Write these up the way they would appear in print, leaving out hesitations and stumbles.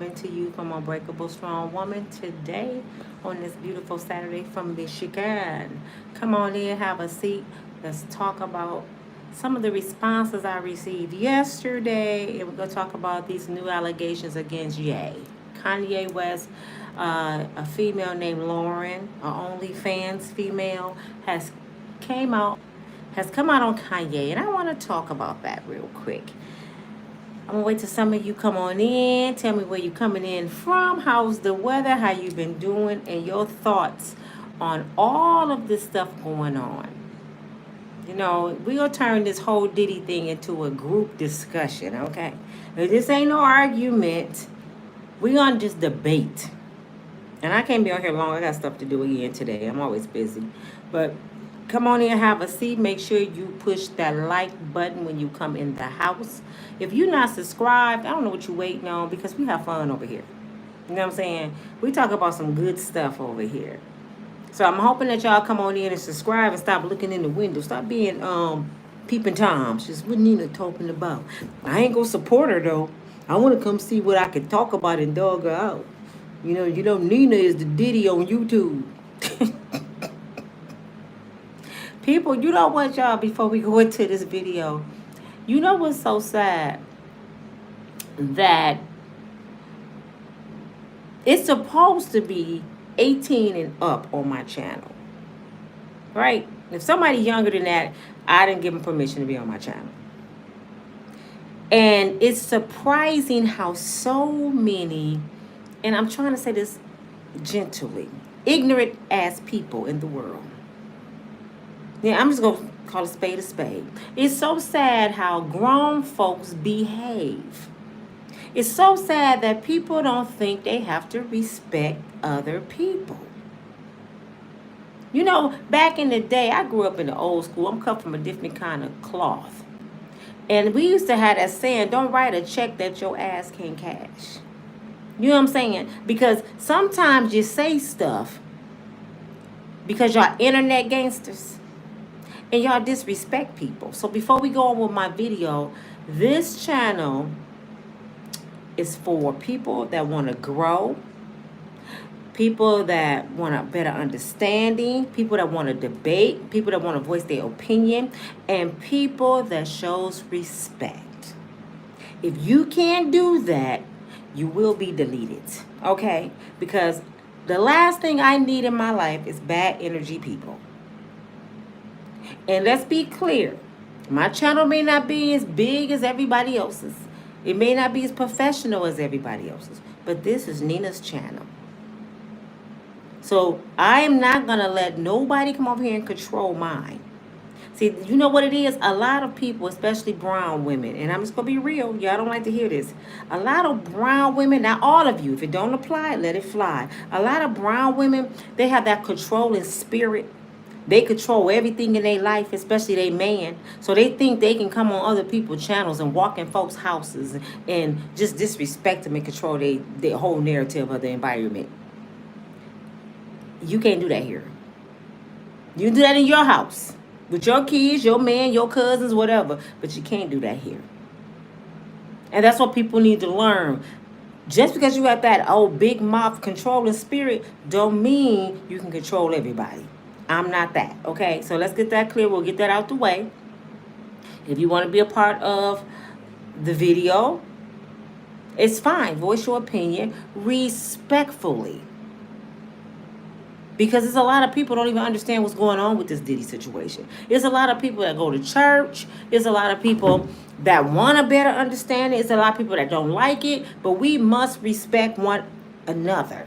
Coming to you from Unbreakable Strong Woman today on this beautiful Saturday from Michigan. Come on in, have a seat. Let's talk about some of the responses I received yesterday. And we're going to talk about these new allegations against Kanye West. A female named Lauren, a OnlyFans female, came out has come out on Kanye, and I want to talk about that real quick. I'm gonna wait till some of you come on in. Tell me where you coming in from. How's the weather? How you been doing? And your thoughts on all of this stuff going on. You know, we gonna turn this whole Diddy thing into a group discussion, okay? If this ain't no argument, we gonna just debate. And I can't be on here long. I got stuff to do again today. I'm always busy. But come on in, have a seat. Make sure you push that like button when you come in the house. If you're not subscribed, I don't know what you're waiting on because we have fun over here. You know what I'm saying? We talk about some good stuff over here. So I'm hoping that y'all come on in and subscribe and stop looking in the window. Stop being peeping toms. Just what Nina talking about. I ain't gonna support her though. I want to come see what I can talk about and dog her out. You know, Nina is the Diddy on YouTube. People, you know what, y'all, before we go into this video, you know what's so sad? That it's supposed to be 18 and up on my channel, right? If somebody younger than that, I didn't give them permission to be on my channel. And it's surprising how so many, and I'm trying to say this gently, ignorant ass people in the world. Yeah, I'm just going to call a spade a spade. It's so sad how grown folks behave. It's so sad that people don't think they have to respect other people. You know, back in the day, I grew up in the old school. I'm cut from a different kind of cloth. And we used to have that saying, don't write a check that your ass can't cash. You know what I'm saying? Because sometimes you say stuff because y'all internet gangsters. And y'all disrespect people. So before we go on with my video, this channel is for people that want to grow, people that want a better understanding, people that want to debate, people that want to voice their opinion, and people that shows respect. If you can't do that, you will be deleted, okay? Because the last thing I need in my life is bad energy people. And let's be clear, my channel may not be as big as everybody else's. It may not be as professional as everybody else's. But this is Nina's channel. So I am not going to let nobody come over here and control mine. See, you know what it is? A lot of people, especially brown women, and I'm just going to be real. Y'all don't like to hear this. A lot of brown women, not all of you, if it don't apply, let it fly. A lot of brown women, they have that controlling spirit. They control everything in their life, especially their man. So they think they can come on other people's channels and walk in folks' houses and just disrespect them and control their whole narrative of the environment. You can't do that here. You can do that in your house with your kids, your man, your cousins, whatever. But you can't do that here. And that's what people need to learn. Just because you have that old big mouth controlling spirit don't mean you can control everybody. I'm not that, okay? So let's get that clear. We'll get that out the way. If you want to be a part of the video, it's fine. Voice your opinion respectfully. Because there's a lot of people don't even understand what's going on with this Diddy situation. There's a lot of people that go to church. There's a lot of people that want a better understanding. There's a lot of people that don't like it. But we must respect one another.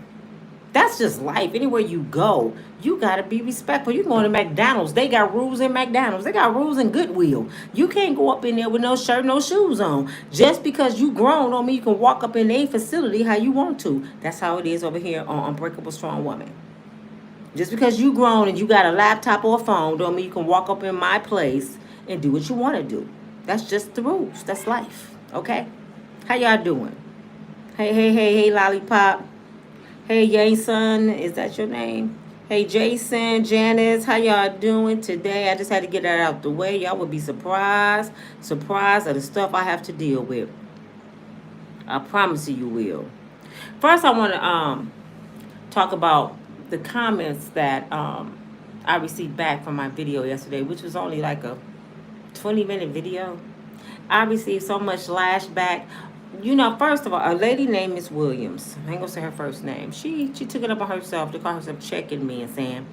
That's just life. Anywhere you go, you got to be respectful. You're going to McDonald's. They got rules in McDonald's. They got rules in Goodwill. You can't go up in there with no shirt, no shoes on. Just because you grown don't mean you can walk up in a facility how you want to. That's how it is over here on Unbreakable Strong Woman. Just because you grown and you got a laptop or a phone don't mean you can walk up in my place and do what you want to do. That's just the rules. That's life. Okay? How y'all doing? Hey, Lollipop. Hey, Jason, is that your name? Hey, Jason, Janice, how y'all doing today? I just had to get that out the way. Y'all would be surprised at the stuff I have to deal with. I promise you will. First, I want to talk about the comments that I received back from my video yesterday, which was only like a 20-minute video. I received so much lashback. You know, first of all, a lady named Miss Williams, I ain't gonna say her first name. She took it upon herself to call herself checking me and saying,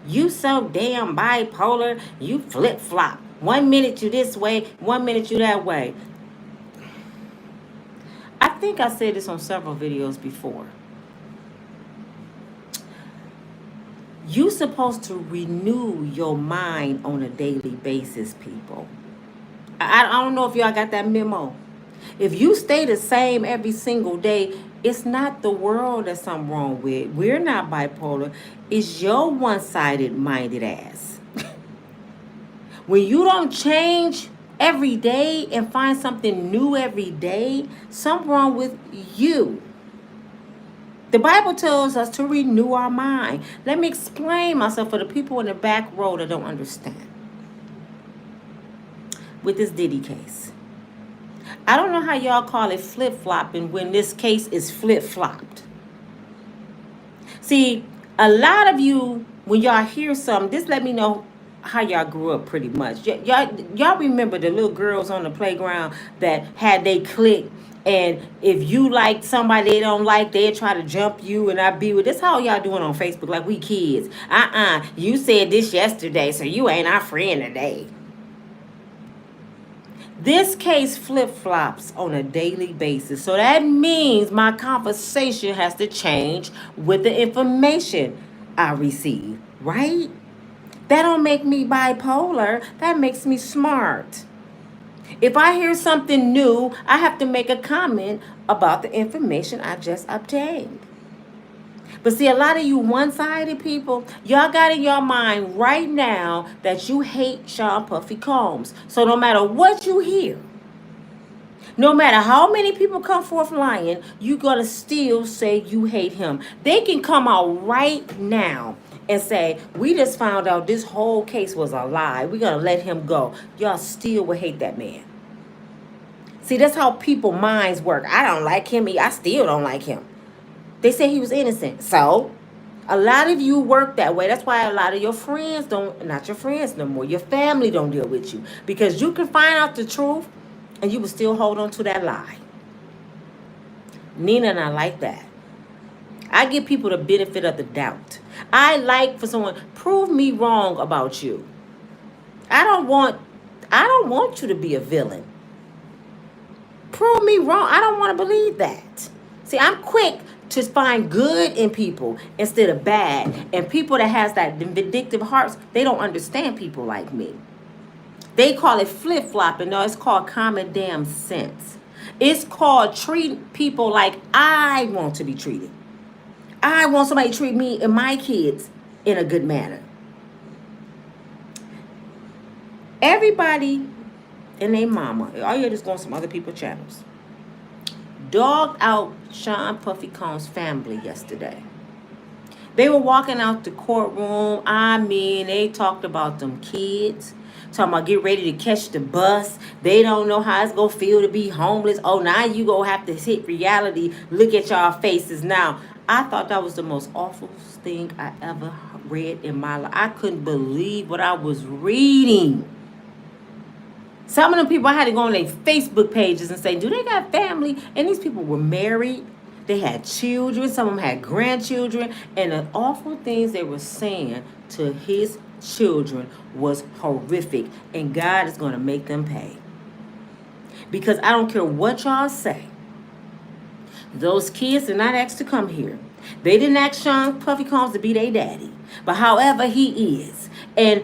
"You so damn bipolar. You flip flop. 1 minute you this way, 1 minute you that way." I think I said this on several videos before. You supposed to renew your mind on a daily basis, people. I don't know if y'all got that memo. If you stay the same every single day, it's not the world that's something wrong with. We're not bipolar. It's your one-sided minded ass. When you don't change every day and find something new every day, something wrong with you. The Bible tells us to renew our mind. Let me explain myself for the people in the back row that don't understand. With this Diddy case, I don't know how y'all call it flip-flopping when this case is flip-flopped. See, a lot of you, when y'all hear something, this let me know how y'all grew up pretty much. Y'all remember the little girls on the playground that had they click, and if you like somebody they don't like, they'll try to jump you and I be with. This how y'all doing on Facebook like we kids. You said this yesterday, so you ain't our friend today. This case flip-flops on a daily basis. So that means my conversation has to change with the information I receive, right? That don't make me bipolar. That makes me smart. If I hear something new, I have to make a comment about the information I just obtained. But see, a lot of you one-sided people, y'all got in your mind right now that you hate Sean Puffy Combs. So no matter what you hear, no matter how many people come forth lying, you're going to still say you hate him. They can come out right now and say, we just found out this whole case was a lie. We're going to let him go. Y'all still will hate that man. See, that's how people minds work. I don't like him. I still don't like him. They say he was innocent. So, a lot of you work that way. That's why a lot of your friends not your friends no more. Your family don't deal with you. Because you can find out the truth and you will still hold on to that lie. Nina not like that. I give people the benefit of the doubt. I like for someone, prove me wrong about you. I don't want you to be a villain. Prove me wrong. I don't want to believe that. See, I'm quick to find good in people instead of bad. And people that has that vindictive hearts, they don't understand people like me. They call it flip-flopping. No, it's called common damn sense. It's called treating people like I want to be treated. I want somebody to treat me and my kids in a good manner. Everybody and their mama, all you just going some other people's channels, dogged out Sean Puffy Combs' family yesterday. They were walking out the courtroom. I mean, they talked about them kids. Talking about get ready to catch the bus. They don't know how it's going to feel to be homeless. Oh, now you going to have to hit reality. Look at y'all faces now. I thought that was the most awful thing I ever read in my life. I couldn't believe what I was reading. Some of them people, I had to go on their Facebook pages and say, do they got family? And these people were married. They had children. Some of them had grandchildren. And the awful things they were saying to his children was horrific. And God is going to make them pay. Because I don't care what y'all say. Those kids did not ask to come here. They didn't ask Sean Puffy Combs to be their daddy. But however he is. And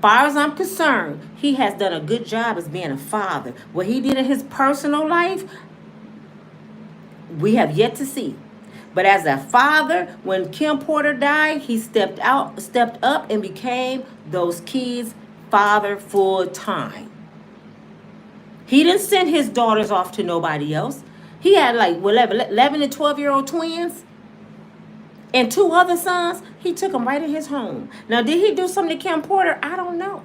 far as I'm concerned, he has done a good job as being a father. What he did in his personal life, we have yet to see. But as a father, when Kim Porter died, he stepped up and became those kids' father full time. He didn't send his daughters off to nobody else. He had like 11 and 12-year-old twins. And 2 other sons, he took them right in his home. Now, did he do something to Kim Porter? I don't know.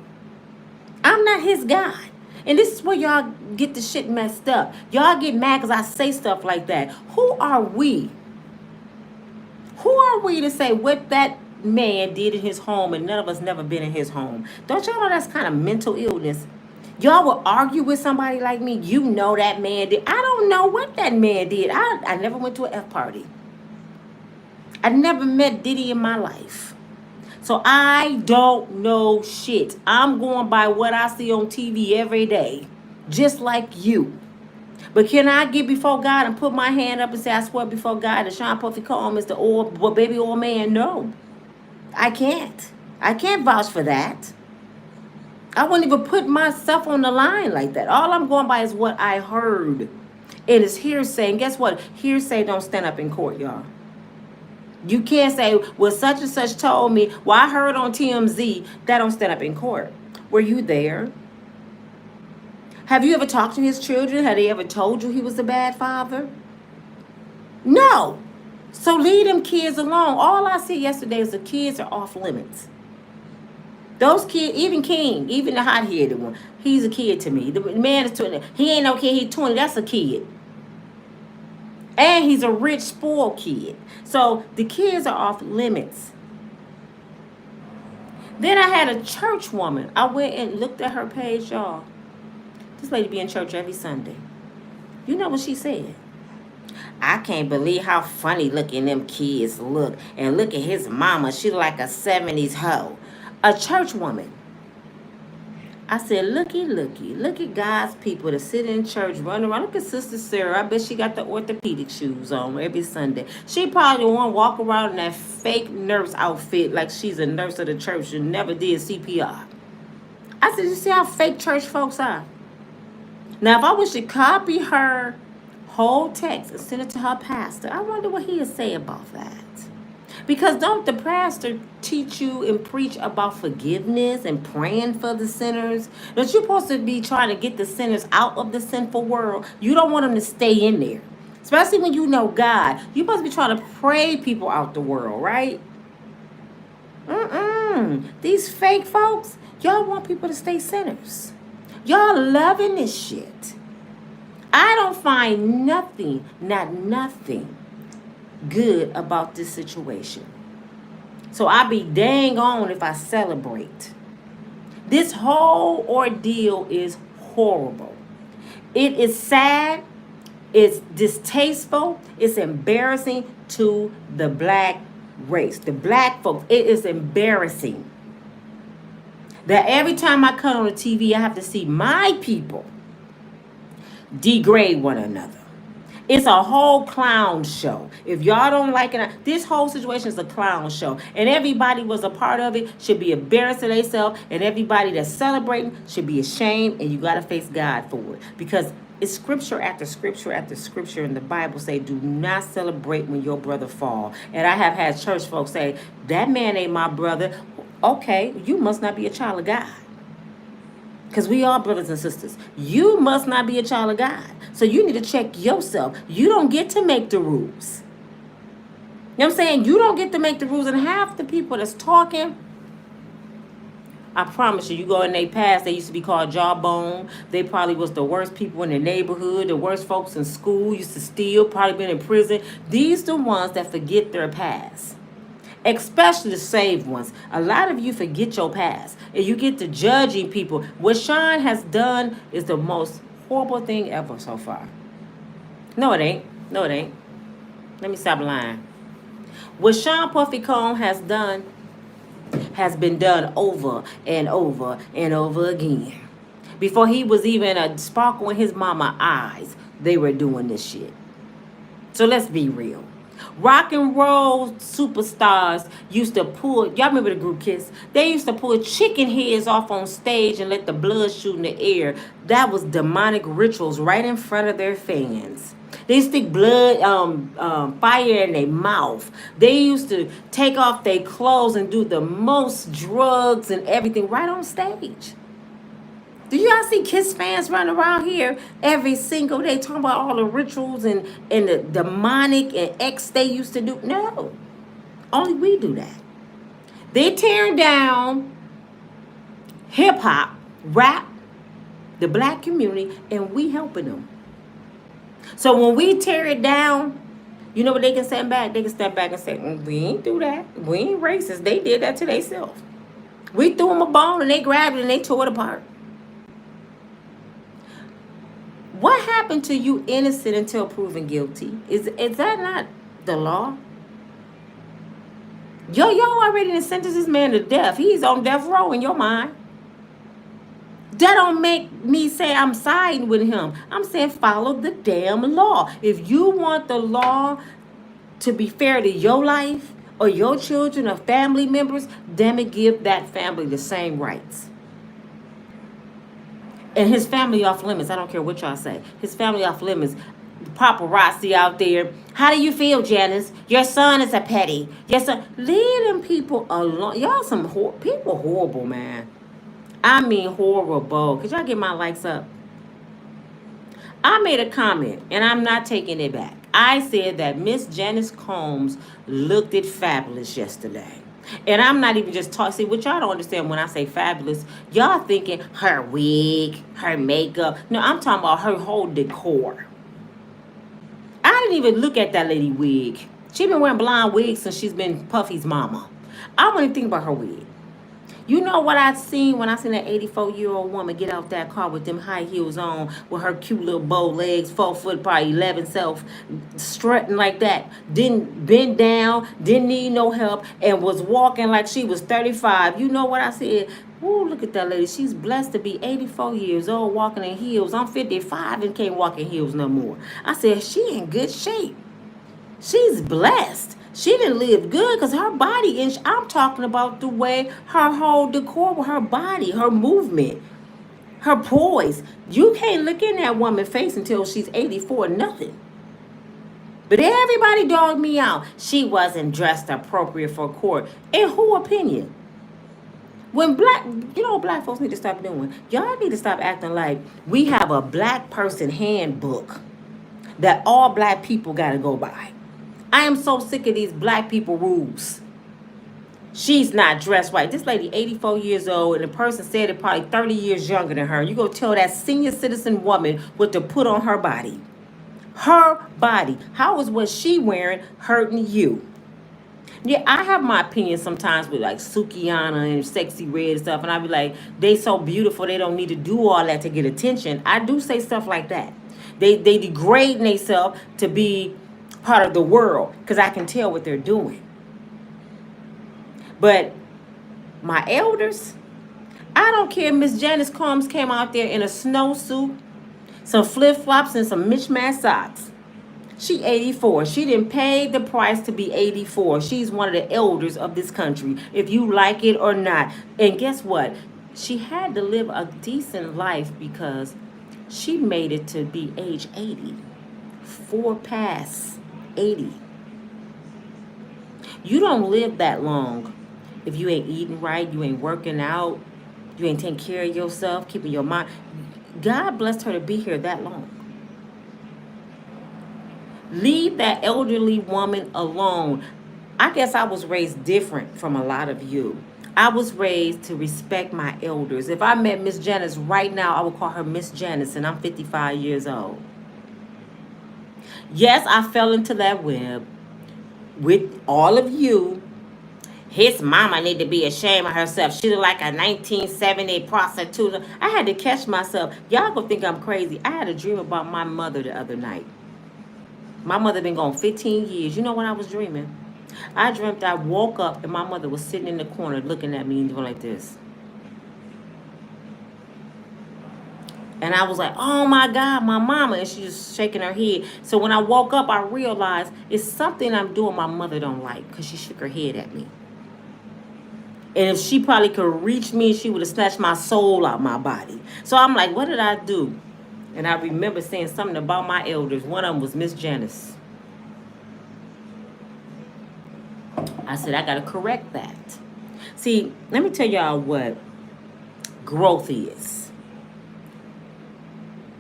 I'm not his guy. And this is where y'all get the shit messed up. Y'all get mad because I say stuff like that. Who are we? Who are we to say what that man did in his home and none of us never been in his home? Don't y'all know that's kind of mental illness? Y'all will argue with somebody like me. You know that man did. I don't know what that man did. I never went to an F party. I never met Diddy in my life. So I don't know shit. I'm going by what I see on TV every day. Just like you. But can I get before God and put my hand up and say, I swear before God that Sean Puffy Combs is the old baby old man? No. I can't. I can't vouch for that. I wouldn't even put myself on the line like that. All I'm going by is what I heard. It is hearsay. And guess what? Hearsay don't stand up in court, y'all. You can't say, well, such and such told me. Well, I heard on TMZ. That don't stand up in court. Were you there? Have you ever talked to his children? Have they ever told you he was a bad father? No. So leave them kids alone. All I see yesterday is the kids are off limits. Those kids, even King, even the hot-headed one, he's a kid to me. The man is 20. He ain't no kid, he's 20. That's a kid. And he's a rich, spoiled kid. So the kids are off limits. Then I had a church woman. I went and looked at her page, y'all. This lady be in church every Sunday. You know what she said? I can't believe how funny looking them kids look. And look at his mama. She like a 70s hoe. A church woman. I said, looky. Look at God's people that sit in church, run around. Look at Sister Sarah. I bet she got the orthopedic shoes on every Sunday. She probably won't walk around in that fake nurse outfit like she's a nurse of the church and never did CPR. I said, you see how fake church folks are? Now, if I was to copy her whole text and send it to her pastor, I wonder what he would say about that. Because don't the pastor teach you and preach about forgiveness and praying for the sinners? That you're supposed to be trying to get the sinners out of the sinful world. You don't want them to stay in there. Especially when you know God. You're supposed to be trying to pray people out the world, right? These fake folks, y'all want people to stay sinners. Y'all loving this shit. I don't find nothing, not nothing, good about this situation. So I be dang on if I celebrate. This whole ordeal is horrible. It is sad. It's distasteful. It's embarrassing to the black race. The black folks. It is embarrassing that every time I cut on the TV, I have to see my people degrade one another. It's a whole clown show. If y'all don't like it, this whole situation is a clown show. And everybody was a part of it should be embarrassed of themselves. And everybody that's celebrating should be ashamed. And you got to face God for it. Because it's scripture after scripture after scripture in the Bible say, do not celebrate when your brother fall. And I have had church folks say, that man ain't my brother. Okay, you must not be a child of God. Because we are brothers and sisters. You must not be a child of God. So you need to check yourself. You don't get to make the rules. You know what I'm saying? You don't get to make the rules. And half the people that's talking, I promise you, you go in their past, they used to be called jawbone. They probably was the worst people in the neighborhood, the worst folks in school, used to steal, probably been in prison. These the ones that forget their past. Especially the saved ones. A lot of you forget your past. And you get to judging people. What Sean has done is the most horrible thing ever so far. No, it ain't. No, it ain't. Let me stop lying. What Sean Puffy Combs has done has been done over and over and over again. Before he was even a sparkle in his mama's eyes, they were doing this shit. So let's be real. Rock and roll superstars used to pull, y'all remember the group Kiss? They used to pull chicken heads off on stage and let the blood shoot in the air. That was demonic rituals right in front of their fans. They stick blood, fire in their mouth. They used to take off their clothes and do the most drugs and everything right on stage. Do y'all see Kiss fans running around here every single day talking about all the rituals and the demonic and X they used to do? No. Only we do that. They tearing down hip-hop, rap, the black community, and we helping them. So when we tear it down, you know what they can stand back? They can step back and say, we ain't do that. We ain't racist. They did that to themselves. We threw them a bone and they grabbed it and they tore it apart. What happened to you innocent until proven guilty? Is that not the law? Y'all already sentenced this man to death. He's on death row in your mind. That don't make me say I'm siding with him. I'm saying follow the damn law. If you want the law to be fair to your life or your children or family members, damn it, give that family the same rights. And his family off limits. I don't care what y'all say. His family off limits. Paparazzi out there. How do you feel, Janice? Your son is a petty. Your son. Leave them people alone. Y'all some people horrible, man. I mean horrible. Could y'all get my likes up? I made a comment, and I'm not taking it back. I said that Miss Janice Combs looked it fabulous yesterday. And I'm not even just talking. See, what y'all don't understand when I say fabulous, y'all thinking her wig, her makeup. No, I'm talking about her whole decor. I didn't even look at that lady wig. She's been wearing blonde wigs since she's been Puffy's mama. I want to think about her wig. You know what I seen when I seen that 84-year-old woman get out that car with them high heels on, with her cute little bow legs, 4 foot, probably 11 self, strutting like that, didn't bend down, didn't need no help, and was walking like she was 35. You know what I said? Ooh, look at that lady. She's blessed to be 84 years old walking in heels. I'm 55 and can't walk in heels no more. I said, she in good shape. She's blessed. She didn't live good because her body, and I'm talking about the way her whole decor with her body, her movement, her poise. You can't look in that woman's face until she's 84, nothing. But everybody dogged me out. She wasn't dressed appropriate for court. In whose opinion? When you know what black folks need to stop doing? Y'all need to stop acting like we have a black person handbook that all black people got to go by. I am so sick of these black people rules. She's not dressed right. This lady, 84 years old, and the person said it probably 30 years younger than her. You go tell that senior citizen woman what to put on her body. Her body. How is what she wearing hurting you? Yeah, I have my opinion sometimes with like Sukiyana and Sexy Red and stuff, and I be like, they so beautiful, they don't need to do all that to get attention. I do say stuff like that. They degrade themselves to be part of the world because I can tell what they're doing. But my elders, I don't care if Miss Janice Combs came out there in a snowsuit, some flip-flops, and some mismatched socks. She 84. She didn't pay the price to be 84. She's one of the elders of this country, if you like it or not. And guess what? She had to live a decent life because she made it to be age 80. 4 past 80. You don't live that long if you ain't eating right, you ain't working out, you ain't taking care of yourself, keeping your mind. God blessed her to be here that long. Leave that elderly woman alone. I guess I was raised different from a lot of you. I was raised to respect my elders. If I met Miss Janice right now, I would call her Miss Janice, and I'm 55 years old. Yes, I fell into that web with all of you. His mama need to be ashamed of herself. She look like a 1970 prostitute. I had to catch myself. Y'all gonna think I'm crazy. I had a dream about my mother the other night. My mother been gone 15 years. You know what I was dreaming? I dreamt I woke up and my mother was sitting in the corner looking at me and doing like this. And I was like, oh my God, my mama. And she just shaking her head. So when I woke up, I realized it's something I'm doing my mother don't like because she shook her head at me. And if she probably could reach me, she would have snatched my soul out my body. So I'm like, what did I do? And I remember saying something about my elders. One of them was Miss Janice. I said, I got to correct that. See, let me tell y'all what growth is.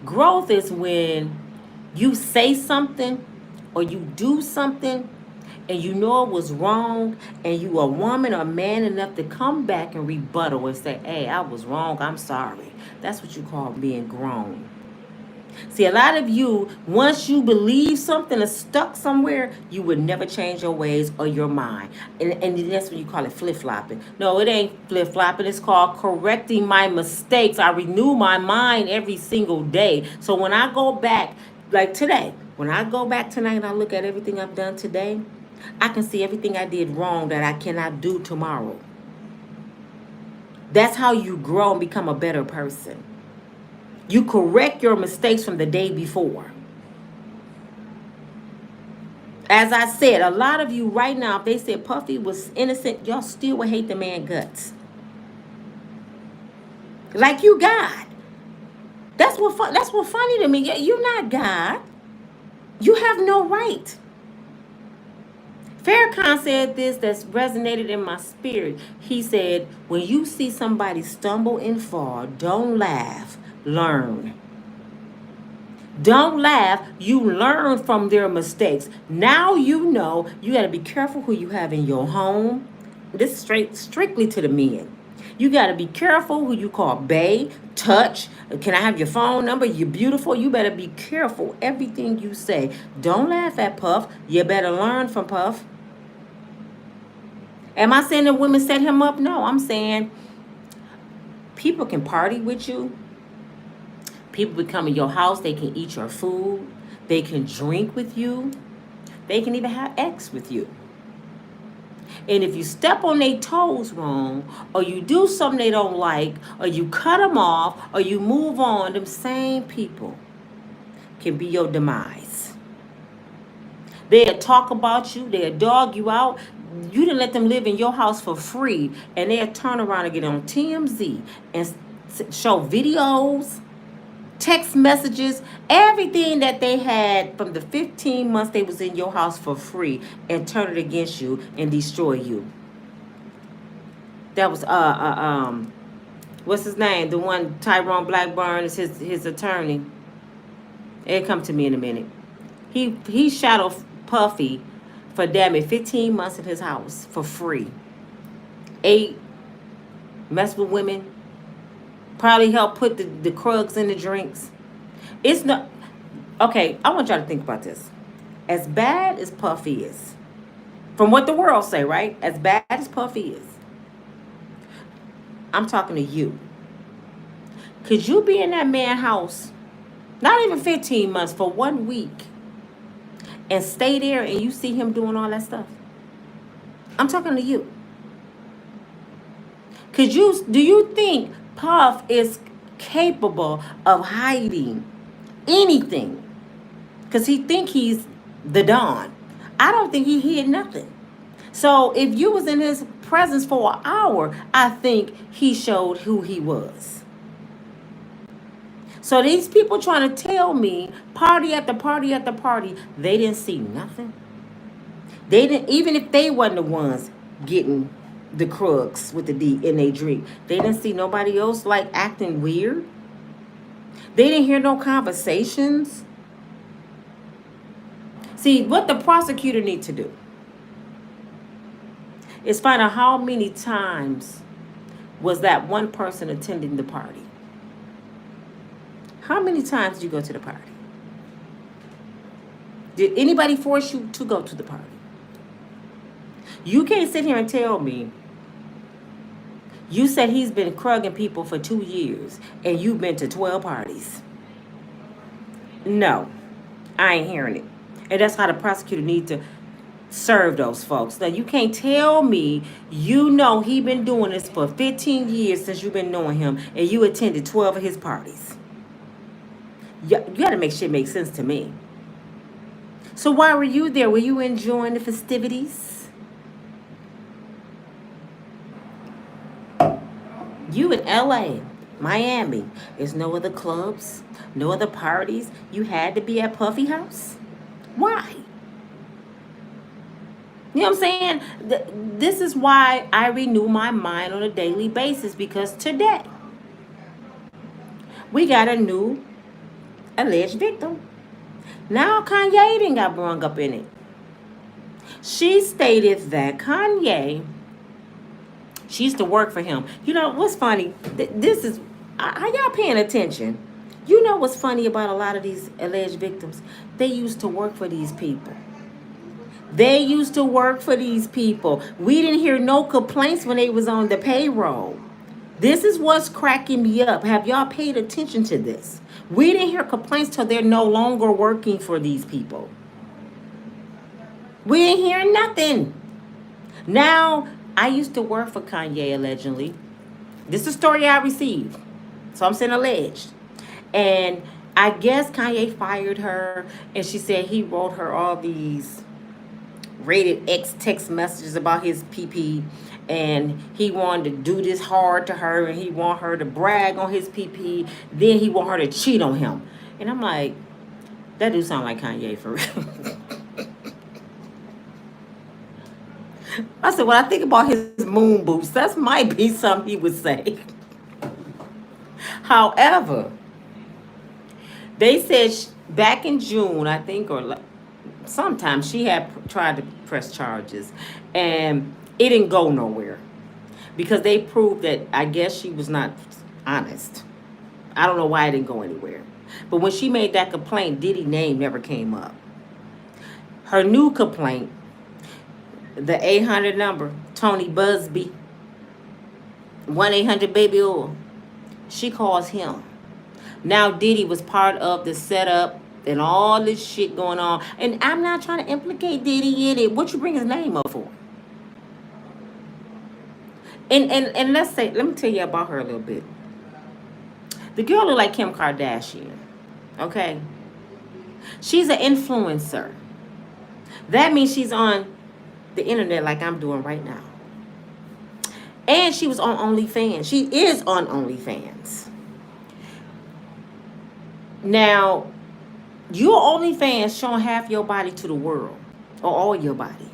Growth is when you say something or you do something and you know it was wrong, and you a woman or man enough to come back and rebuttal and say, hey, I was wrong, I'm sorry. That's what you call being grown. See, a lot of you, once you believe something is stuck somewhere, you would never change your ways or your mind. And that's when you call it flip-flopping. No, it ain't flip-flopping. It's called correcting my mistakes. I renew my mind every single day. So when I go back, like today, when I go back tonight and I look at everything I've done today, I can see everything I did wrong that I cannot do tomorrow. That's how you grow and become a better person. You correct your mistakes from the day before. As I said, a lot of you right now, if they said Puffy was innocent, y'all still would hate the man guts. Like you God. That's what funny to me. You're not God. You have no right. Farrakhan said this that's resonated in my spirit. He said, when you see somebody stumble and fall, don't laugh, learn. Don't laugh. You learn from their mistakes. Now you know you got to be careful who you have in your home. This is strictly to the men. You got to be careful who you call bae, touch. Can I have your phone number? You're beautiful. You better be careful everything you say. Don't laugh at Puff. You better learn from Puff. Am I saying that women set him up? No, I'm saying people can party with you. People can come in your house. They can eat your food. They can drink with you. They can even have sex with you. And if you step on their toes wrong, or you do something they don't like, or you cut them off, or you move on, them same people can be your demise. They'll talk about you. They'll dog you out. You didn't let them live in your house for free, and they'll turn around and get on TMZ and show videos, text messages, everything that they had from the 15 months they was in your house for free, and turn it against you and destroy you. That was what's his name? The one Tyrone Blackburn is his attorney. It'll come to me in a minute. He shadowed Puffy for damn it 15 months in his house for free. Ate, messed with women, probably helped put the Krugs in the drinks. It's not okay. I want y'all to think about this. As bad as Puffy is, from what the world say, right? As bad as Puffy is, I'm talking to you. Could you be in that man's house, not even 15 months, for 1 week, and stay there and you see him doing all that stuff? I'm talking to you. Do you think Puff is capable of hiding anything? Because he think he's the Don. I don't think he hid nothing. So if you was in his presence for an hour, I think he showed who he was. So these people trying to tell me party after party after party, they didn't see nothing. They didn't, even if they wasn't the ones getting the crooks with the D in their drink, they didn't see nobody else like acting weird. They didn't hear no conversations. See, what the prosecutor need to do is find out how many times was that one person attending the party. How many times did you go to the party? Did anybody force you to go to the party? You can't sit here and tell me you said he's been crugging people for 2 years and you've been to 12 parties. No, I ain't hearing it. And that's how the prosecutor needs to serve those folks. Now, you can't tell me you know he been doing this for 15 years since you've been knowing him and you attended 12 of his parties. You got to make shit make sense to me. So why were you there? Were you enjoying the festivities? You in LA, Miami, there's no other clubs, no other parties. You had to be at Puffy House? Why? You know what I'm saying? This is why I renew my mind on a daily basis, because today we got a new alleged victim. Now Kanye didn't got brung up in it. She stated that Kanye, she used to work for him. You know what's funny? This is, are y'all paying attention? You know what's funny about a lot of these alleged victims? They used to work for these people. They used to work for these people. We didn't hear no complaints when they was on the payroll. This is what's cracking me up. Have y'all paid attention to this? We didn't hear complaints till they're no longer working for these people. We didn't hear nothing. Now, I used to work for Kanye, allegedly. This is a story I received. So I'm saying alleged. And I guess Kanye fired her, and she said he wrote her all these rated X text messages about his PP, and he wanted to do this hard to her, and he want her to brag on his PP, then he want her to cheat on him. And I'm like, that do sound like Kanye for real. I said, when I think about his moon boots, that might be something he would say. However, they said back in June, I think, or sometime, she had tried to press charges, and it didn't go nowhere because they proved that I guess she was not honest. I don't know why it didn't go anywhere. But when she made that complaint, Diddy's name never came up. Her new complaint, the 800 number, Tony Busby, 1-800-BABY oil, she calls him. Now Diddy was part of the setup and all this shit going on. And I'm not trying to implicate Diddy in it. What you bring his name up for? And let's say, let me tell you about her a little bit. The girl look like Kim Kardashian. Okay? She's an influencer. That means she's on the internet like I'm doing right now. And she was on OnlyFans. She is on OnlyFans. Now, your OnlyFans showing half your body to the world, or all your body.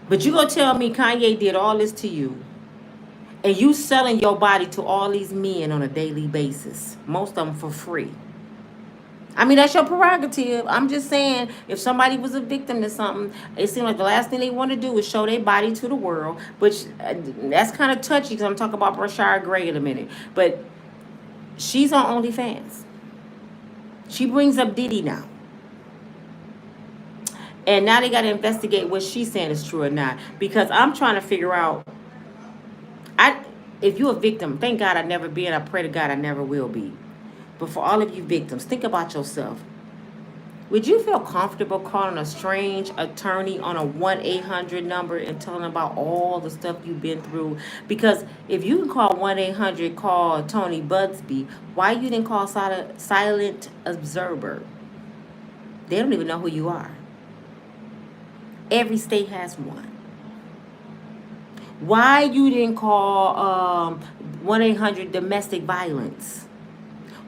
But you gonna tell me Kanye did all this to you, and you selling your body to all these men on a daily basis, most of them for free. I mean, that's your prerogative. I'm just saying, if somebody was a victim to something, it seemed like the last thing they want to do is show their body to the world, which that's kind of touchy because I'm talking about Brashard Gray in a minute. But she's on OnlyFans. She brings up Diddy now. And now they got to investigate what she's saying is true or not. Because I'm trying to figure out, if you're a victim, thank God I never be, and I pray to God I never will be. But for all of you victims, think about yourself. Would you feel comfortable calling a strange attorney on a 1-800 number and telling them about all the stuff you've been through? Because if you can call 1-800, call Tony Busby, why you didn't call Silent Observer? They don't even know who you are. Every state has one. Why you didn't call 1-800 domestic violence?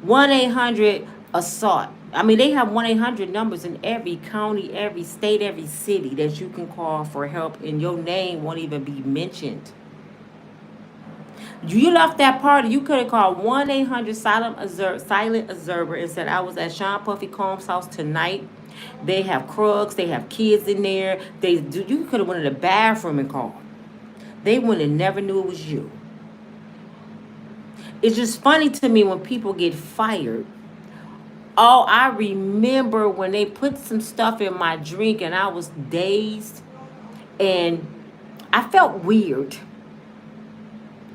1-800 assault. I mean, they have 1-800 numbers in every county, every state, every city that you can call for help, and your name won't even be mentioned. You left that party. You could have called 1-800 Silent Observer and said, I was at Sean Puffy Combs' house tonight. They have Krugs. They have kids in there. You could have went in the bathroom and called. They would have never knew it was you. It's just funny to me when people get fired. Oh, I remember when they put some stuff in my drink and I was dazed and I felt weird.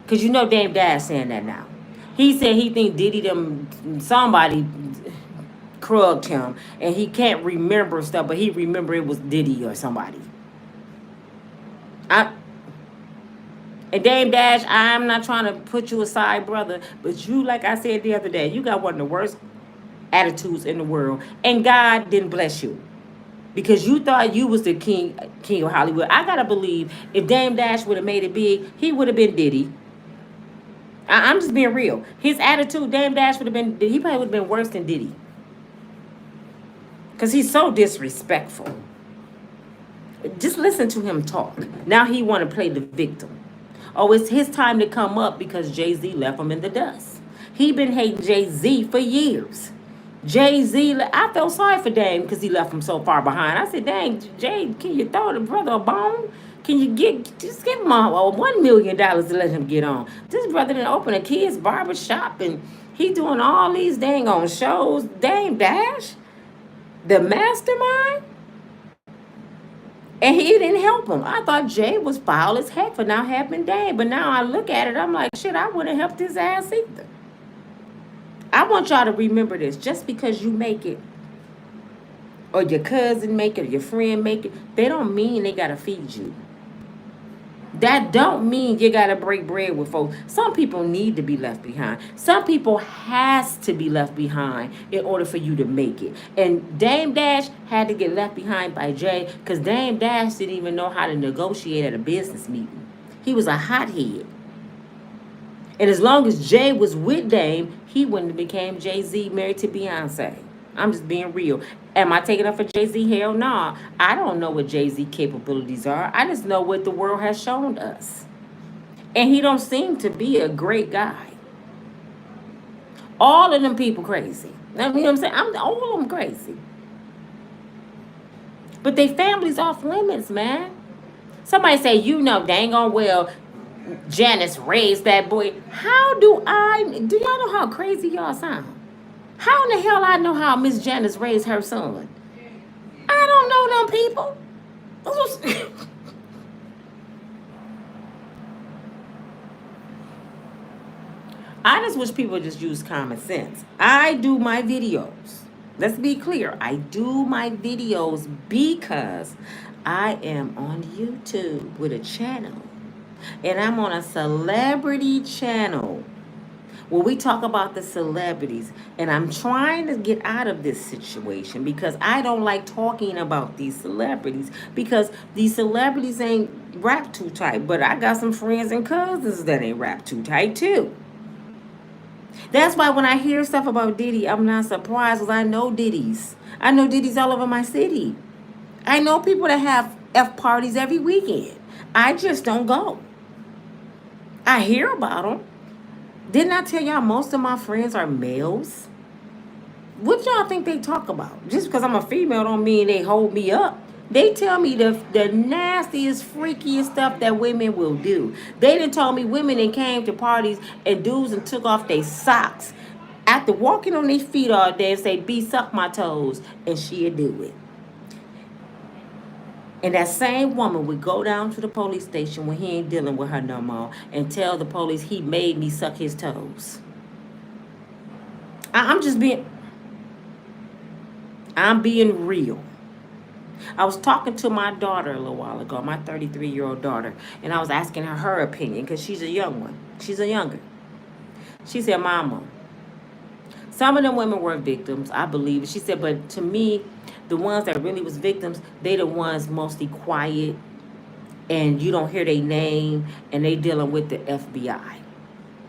Because you know Dame Dash saying that now. He said he think Diddy somebody crugged him and he can't remember stuff, but he remember it was Diddy or somebody. And Dame Dash, I'm not trying to put you aside, brother, but you, like I said the other day, you got one of the worst attitudes in the world, and God didn't bless you because you thought you was the king of Hollywood. I gotta believe if Dame Dash would have made it big, he would have been Diddy. I'm just being real. His attitude, Dame Dash would have been, he probably would have been worse than Diddy because he's so disrespectful. Just listen to him talk. Now he want to play the victim. Oh, it's his time to come up because Jay-Z left him in the dust. He been hating Jay-Z for years. Jay-Z, I felt sorry for Dame because he left him so far behind. I said, dang, Jay, can you throw the brother a bone? Can you just give him $1 million to let him get on? This brother didn't open a kid's barber shop and he doing all these dang on shows. Dame Dash, the mastermind, and he didn't help him. I thought Jay was foul as heck for not helping Dame, but now I look at it, I'm like, shit, I wouldn't have helped his ass either. I want y'all to remember this. Just because you make it, or your cousin make it, or your friend make it, they don't mean they gotta feed you. That don't mean you gotta break bread with folks. Some people need to be left behind. Some people has to be left behind in order for you to make it. And Dame Dash had to get left behind by Jay because Dame Dash didn't even know how to negotiate at a business meeting. He was a hothead. And as long as Jay was with Dame, he wouldn't have became Jay-Z married to Beyonce. I'm just being real. Am I taking up for Jay-Z? Hell nah. I don't know what Jay-Z capabilities are. I just know what the world has shown us. And he don't seem to be a great guy. All of them people crazy. You know what I'm saying? All of them crazy. But they families off limits, man. Somebody say, you know dang on well Janice raised that boy. How do y'all know how crazy y'all sound? How in the hell I know how Miss Janice raised her son? I don't know them people. I just wish people just use common sense. I do my videos. Let's be clear. I do my videos because I am on YouTube with a channel. And I'm on a celebrity channel where we talk about the celebrities. And I'm trying to get out of this situation because I don't like talking about these celebrities because these celebrities ain't rap too tight. But I got some friends and cousins that ain't rap too tight too. That's why when I hear stuff about Diddy, I'm not surprised because I know Diddy's. I know Diddy's all over my city. I know people that have F parties every weekend. I just don't go. I hear about them. Didn't I tell y'all most of my friends are males? What y'all think they talk about? Just because I'm a female don't mean they hold me up. They tell me the nastiest, freakiest stuff that women will do. They done told me women that came to parties and dudes and took off their socks after walking on their feet all day and say, B, suck my toes, and she'll do it. And that same woman would go down to the police station when he ain't dealing with her no more and tell the police he made me suck his toes. I'm being real. I was talking to my daughter a little while ago, my 33-year-old daughter, and I was asking her opinion because she's a young one. She's a younger. She said, Mama, some of them women were victims, I believe. She said, but to me, the ones that really was victims, they the ones mostly quiet and you don't hear their name and they dealing with the FBI.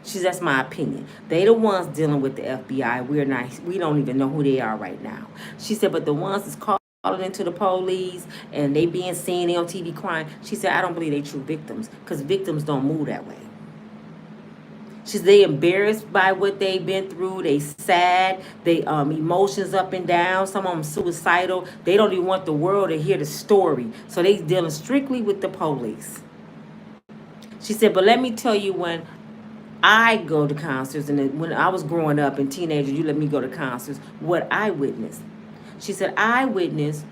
She said, that's my opinion. They the ones dealing with the FBI. We don't even know who they are right now. She said, but the ones that's calling into the police and they being seen on TV crying, she said, I don't believe they true victims because victims don't move that way. They embarrassed by what they've been through. They sad. They emotions up and down. Some of them suicidal. They don't even want the world to hear the story. So they dealing strictly with the police. She said, but let me tell you, when I go to concerts, and when I was growing up and teenager, you let me go to concerts, what I witnessed. She said, I witnessed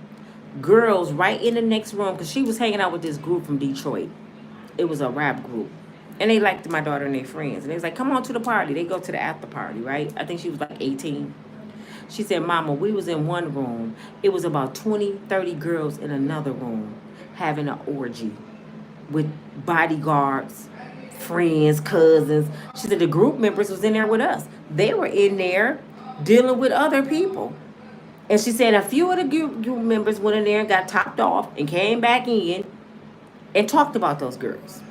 girls right in the next room, because she was hanging out with this group from Detroit. It was a rap group. And they liked my daughter and their friends. And they was like, come on to the party. They go to the after party, right? I think she was like 18. She said, Mama, we was in one room. It was about 20, 30 girls in another room having an orgy with bodyguards, friends, cousins. She said the group members was in there with us. They were in there dealing with other people. And she said a few of the group members went in there and got topped off and came back in and talked about those girls.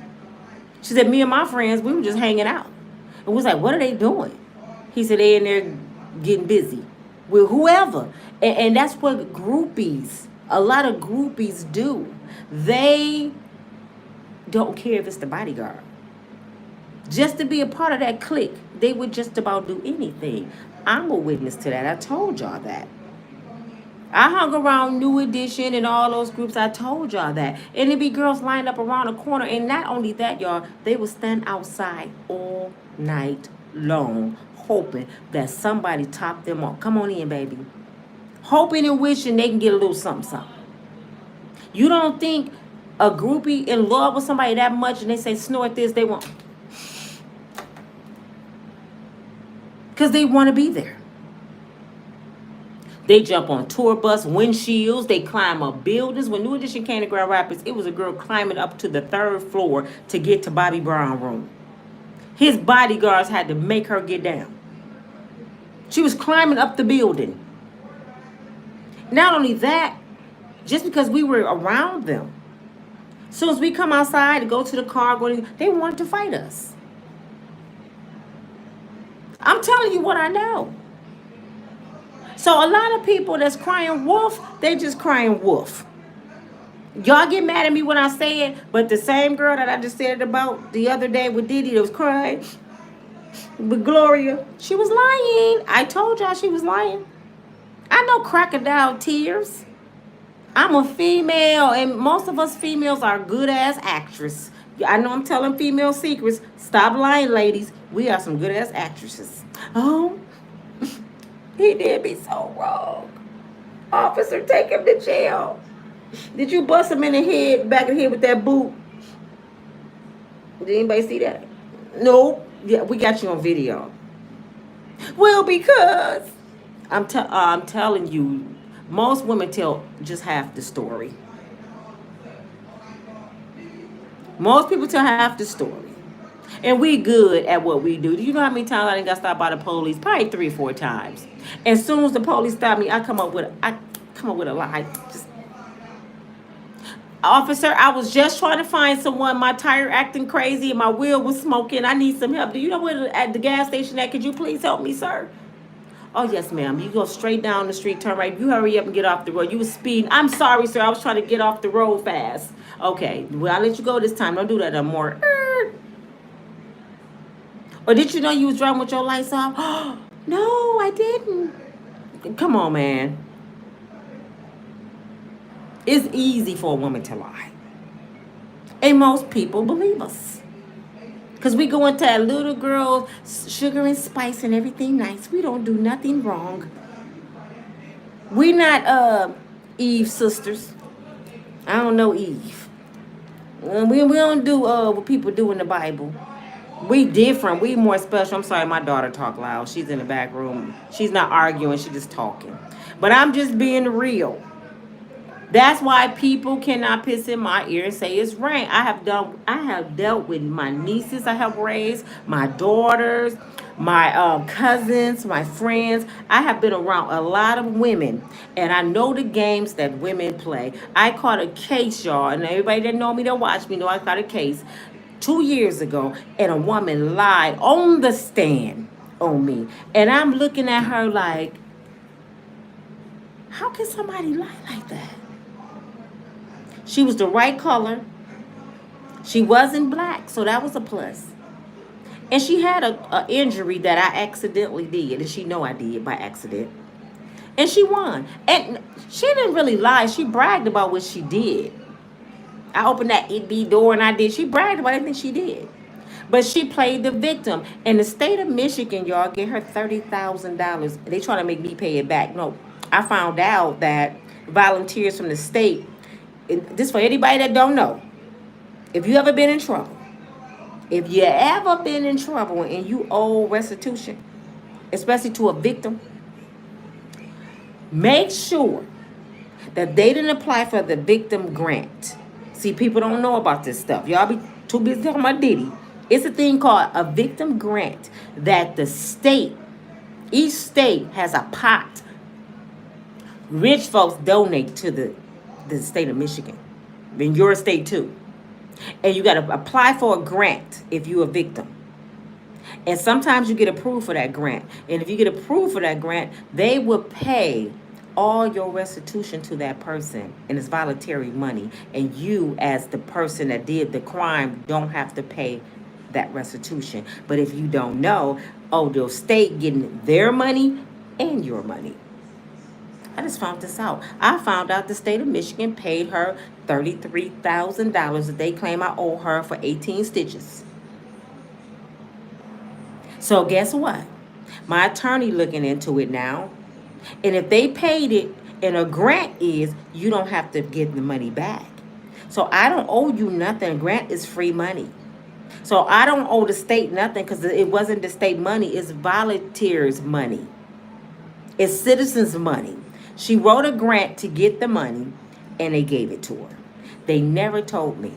She said, me and my friends, we were just hanging out. And we was like, what are they doing? He said, they in there getting busy with whoever. And that's what a lot of groupies do. They don't care if it's the bodyguard. Just to be a part of that clique, they would just about do anything. I'm a witness to that. I told y'all that. I hung around New Edition and all those groups. I told y'all that. And it be girls lined up around the corner. And not only that, y'all, they would stand outside all night long, hoping that somebody topped them off. Come on in, baby. Hoping and wishing they can get a little something, something. You don't think a groupie in love with somebody that much and they say snort this, they want. Because they want to be there. They jump on tour bus windshields. They climb up buildings. When New Edition came to Grand Rapids, it was a girl climbing up to the 3rd floor to get to Bobby Brown's room. His bodyguards had to make her get down. She was climbing up the building. Not only that, just because we were around them, as soon as we come outside to go to the car, they wanted to fight us. I'm telling you what I know. So a lot of people that's crying wolf, they just crying wolf. Y'all get mad at me when I say it, but the same girl that I just said about the other day with Diddy that was crying, with Gloria, she was lying. I told y'all she was lying. I know crocodile tears. I'm a female, and most of us females are good-ass actresses. I know I'm telling female secrets. Stop lying, ladies. We are some good-ass actresses. Oh, he did me so wrong. Officer, take him to jail. Did you bust him in the head, back of the head with that boot? Did anybody see that? No. Yeah, we got you on video. Well, because I'm telling you, most women tell just half the story. Most people tell half the story. And we good at what we do. Do you know how many times I done got stopped by the police? Probably 3 or 4 times. As soon as the police stop me, I come up with a lie. Officer, I was just trying to find someone. My tire acting crazy and my wheel was smoking. I need some help. Do you know where at the gas station at? Could you please help me, sir? Oh, yes, ma'am. You go straight down the street, turn right. You hurry up and get off the road. You was speeding. I'm sorry, sir. I was trying to get off the road fast. Okay. Well, I'll let you go this time. Don't do that no more. Or did you know you was driving with your lights off? No, I didn't. Come on, man. It's easy for a woman to lie. And most people believe us. Because we go into that little girl, sugar and spice and everything nice. We don't do nothing wrong. We not Eve sisters. I don't know Eve. We don't do what people do in the Bible. We different. We more special. I'm sorry, my daughter talk loud. She's in the back room. She's not arguing. She's just talking. But I'm just being real. That's why people cannot piss in my ear and say it's rain. I have dealt with my nieces I have raised, my daughters, my cousins, my friends. I have been around a lot of women, and I know the games that women play. I caught a case, y'all, and everybody that know me, that watch me, know I caught a case 2 years ago, and a woman lied on the stand on me. And I'm looking at her like, how can somebody lie like that? She was the right color. She wasn't black, so that was a plus. And she had a injury that I accidentally did, and she know I did by accident. And she won. And she didn't really lie. She bragged about what she did. I opened that EB door and I did. She bragged about everything she did. But she played the victim. And the state of Michigan, y'all, get her $30,000. They trying to make me pay it back. No, I found out that volunteers from the state, this for anybody that don't know, if you ever been in trouble, and you owe restitution, especially to a victim, make sure that they didn't apply for the victim grant. See, people don't know about this stuff. Y'all be too busy talking about Diddy. It's a thing called a victim grant that the state, each state has a pot. Rich folks donate to the state of Michigan, in your state too. And you got to apply for a grant if you're a victim. And sometimes you get approved for that grant. And if you get approved for that grant, they will pay all your restitution to that person. And it's voluntary money. And you, as the person that did the crime, don't have to pay that restitution. But if you don't know, Oh, the state getting their money and your money. I just found this out. I found out the state of Michigan paid her $33,000 that they claim I owe her for 18 stitches. So guess what? My attorney looking into it now. And if they paid it and a grant is, you don't have to give the money back. So I don't owe you nothing. Grant is free money. So I don't owe the state nothing because it wasn't the state money. It's volunteers' money. It's citizens' money. She wrote a grant to get the money, and they gave it to her. They never told me.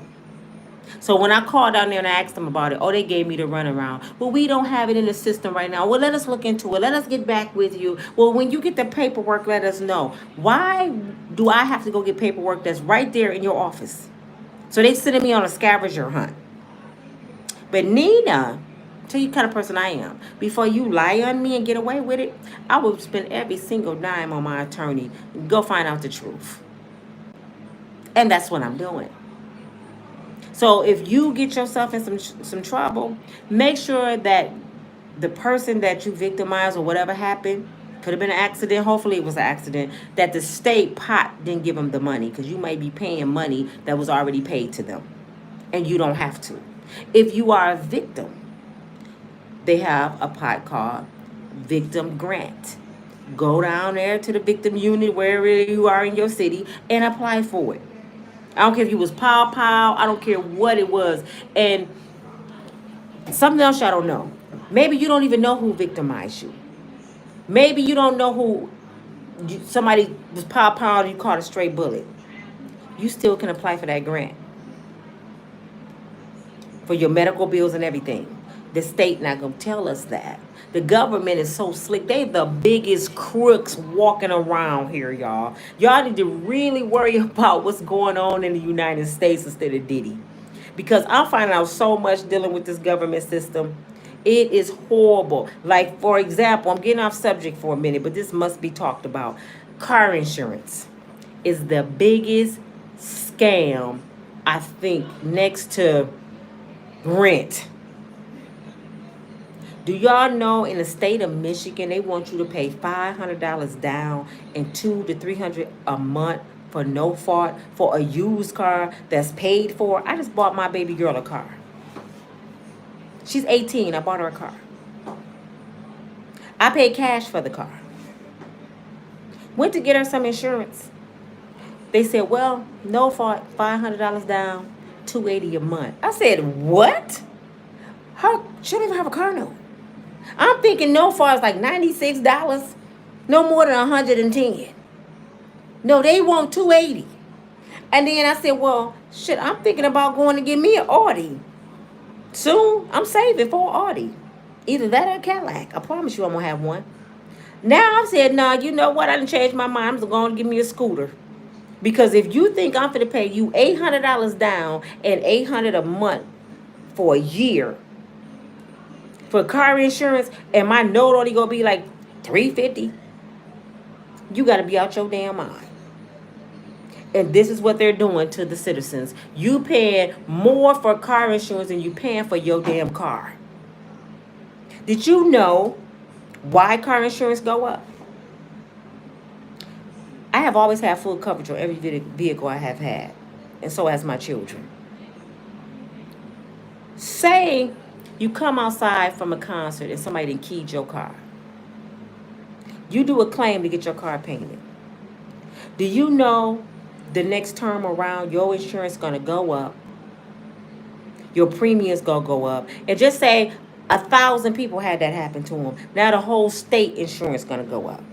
So when I called down there and I asked them about it, oh, they gave me the runaround. Well, we don't have it in the system right now. Well, let us look into it. Let us get back with you. Well, when you get the paperwork, let us know. Why do I have to go get paperwork that's right there in your office? So they sending me on a scavenger hunt. But Nina, tell you the kind of person I am. Before you lie on me and get away with it, I would spend every single dime on my attorney. Go find out the truth. And that's what I'm doing. So if you get yourself in some trouble, make sure that the person that you victimized or whatever happened, could have been an accident, hopefully it was an accident, that the state pot didn't give them the money because you might be paying money that was already paid to them. And you don't have to. If you are a victim, they have a pot called Victim Grant. Go down there to the victim unit, wherever you are in your city, and apply for it. I don't care if you was pow. I don't care what it was. And something else I don't know. Maybe you don't even know who victimized you. Maybe you don't know who somebody was pow and you caught a stray bullet. You still can apply for that grant. For your medical bills and everything. The state not going to tell us that. The government is so slick. They the biggest crooks walking around here, y'all. Y'all need to really worry about what's going on in the United States instead of Diddy. Because I'm finding out so much dealing with this government system. It is horrible. Like, for example, I'm getting off subject for a minute, but this must be talked about. Car insurance is the biggest scam, I think, next to rent. Do y'all know in the state of Michigan, they want you to pay $500 down and $200 to $300 a month for no fault for a used car that's paid for? I just bought my baby girl a car. She's 18. I bought her a car. I paid cash for the car. Went to get her some insurance. They said, well, no fault, $500 down, $280 a month. I said, what? She don't even have a car note. I'm thinking no fault is like $96, no more than $110. No, they want $280. And then I said, well, shit, I'm thinking about going to get me an Audi. Soon, I'm saving for an Audi. Either that or a Cadillac. I promise you I'm going to have one. Now I said, no, you know what? I done changed my mind. I'm going to give me a scooter. Because if you think I'm going to pay you $800 down and $800 a month for a year for car insurance and my note only going to be like $350, you got to be out your damn mind. And this is what they're doing to the citizens. You paying more for car insurance than you paying for your damn car. Did you know why car insurance go up? I have always had full coverage on every vehicle I have had. And so has my children. Say you come outside from a concert and somebody done keyed your car. You do a claim to get your car painted. Do you know the next term around your insurance going to go up? Your premium's going to go up. And just say 1,000 people had that happen to them. Now the whole state insurance going to go up.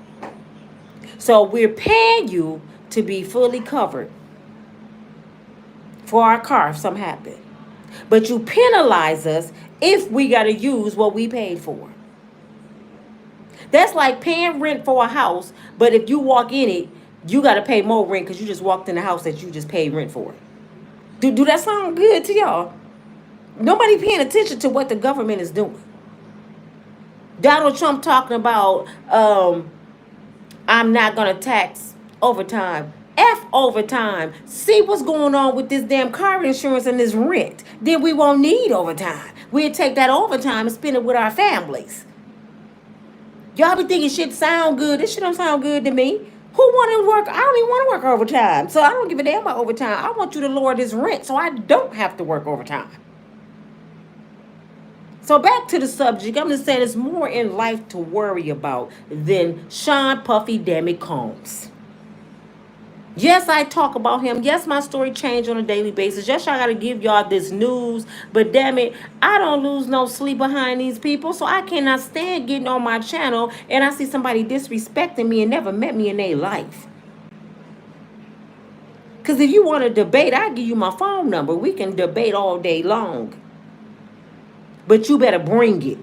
So we're paying you to be fully covered for our car if something happened. But you penalize us if we got to use what we paid for. That's like paying rent for a house, but if you walk in it, you got to pay more rent because you just walked in the house that you just paid rent for. Do that sound good to y'all? Nobody paying attention to what the government is doing. Donald Trump talking about, I'm not going to tax overtime. F overtime. See what's going on with this damn car insurance and this rent. Then we won't need overtime. We'll take that overtime and spend it with our families. Y'all be thinking shit sound good. This shit don't sound good to me. Who want to work? I don't even want to work overtime. So I don't give a damn about overtime. I want you to lower this rent so I don't have to work overtime. So back to the subject. I'm just saying there's more in life to worry about than Sean Puffy Dammy Combs. Yes, I talk about him. Yes, my story changed on a daily basis. Yes, I got to give y'all this news. But damn it, I don't lose no sleep behind these people. So I cannot stand getting on my channel and I see somebody disrespecting me and never met me in their life. Because if you want to debate, I'll give you my phone number. We can debate all day long. But you better bring it.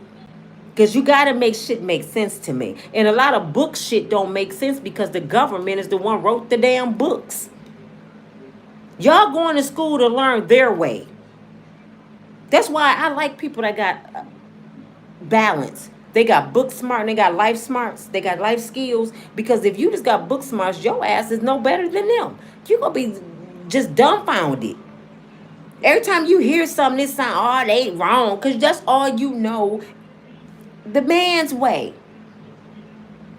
Because you got to make shit make sense to me. And a lot of book shit don't make sense because the government is the one wrote the damn books. Y'all going to school to learn their way. That's why I like people that got balance. They got book smart and they got life smarts. They got life skills. Because if you just got book smarts, your ass is no better than them. You're going to be just dumbfounded. Every time you hear something, it sound, oh, they wrong. Because that's all you know. The man's way.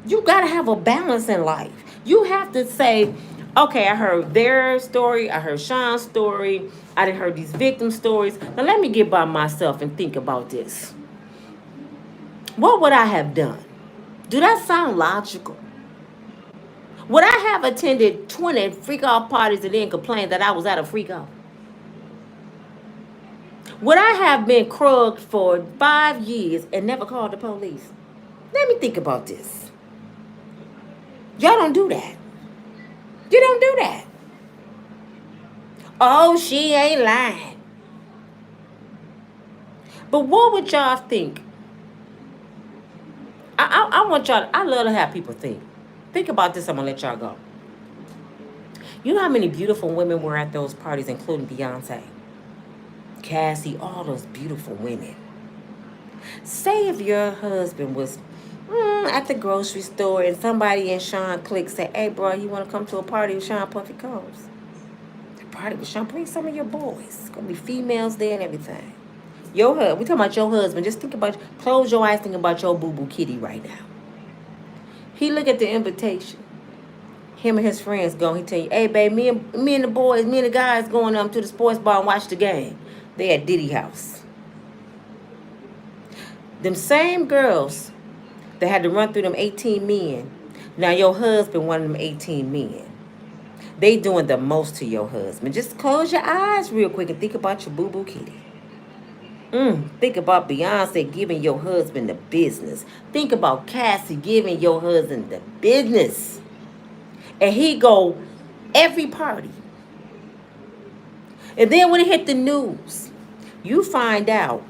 You got to have a balance in life. You have to say, okay, I heard their story. I heard Sean's story. I done heard these victim stories. Now let me get by myself and think about this. What would I have done? Do that sound logical? Would I have attended 20 freak-off parties and then complained that I was at a freak-off? Would I have been crugged for 5 years and never called the police? Let me think about this. Y'all don't do that. You don't do that. Oh, she ain't lying. But what would y'all think? I want y'all, I love to have people think. Think about this, I'm going to let y'all go. You know how many beautiful women were at those parties, including Beyonce, Cassie, all those beautiful women. Say if your husband was at the grocery store and somebody in Sean Click said, hey, bro, you want to come to a party with Sean Puffy Combs? The party with Sean, bring some of your boys. It's going to be females there and everything. Your husband, we talking about your husband. Just think about, close your eyes, think about your boo-boo kitty right now. He look at the invitation. Him and his friends go. He tell you, hey, babe, me and the boys, me and the guys going to the sports bar and watch the game. They at Diddy house. Them same girls that had to run through them 18 men. Now your husband one of them 18 men. They doing the most to your husband. Just close your eyes real quick and think about your boo-boo kitty. Think about Beyonce giving your husband the business. Think about Cassie giving your husband the business. And he go every party. And then when it hit the news, you find out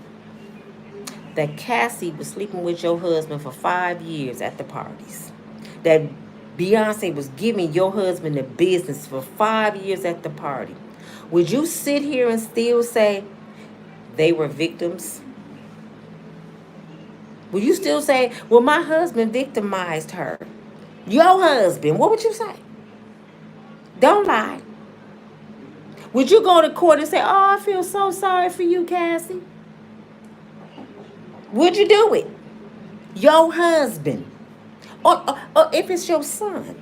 that Cassie was sleeping with your husband for 5 years at the parties. That Beyonce was giving your husband the business for 5 years at the party. Would you sit here and still say they were victims? Would you still say, well, my husband victimized her? Your husband, what would you say? Don't lie. Would you go to court and say, oh, I feel so sorry for you, Cassie? Would you do it? Your husband. Or if it's your son.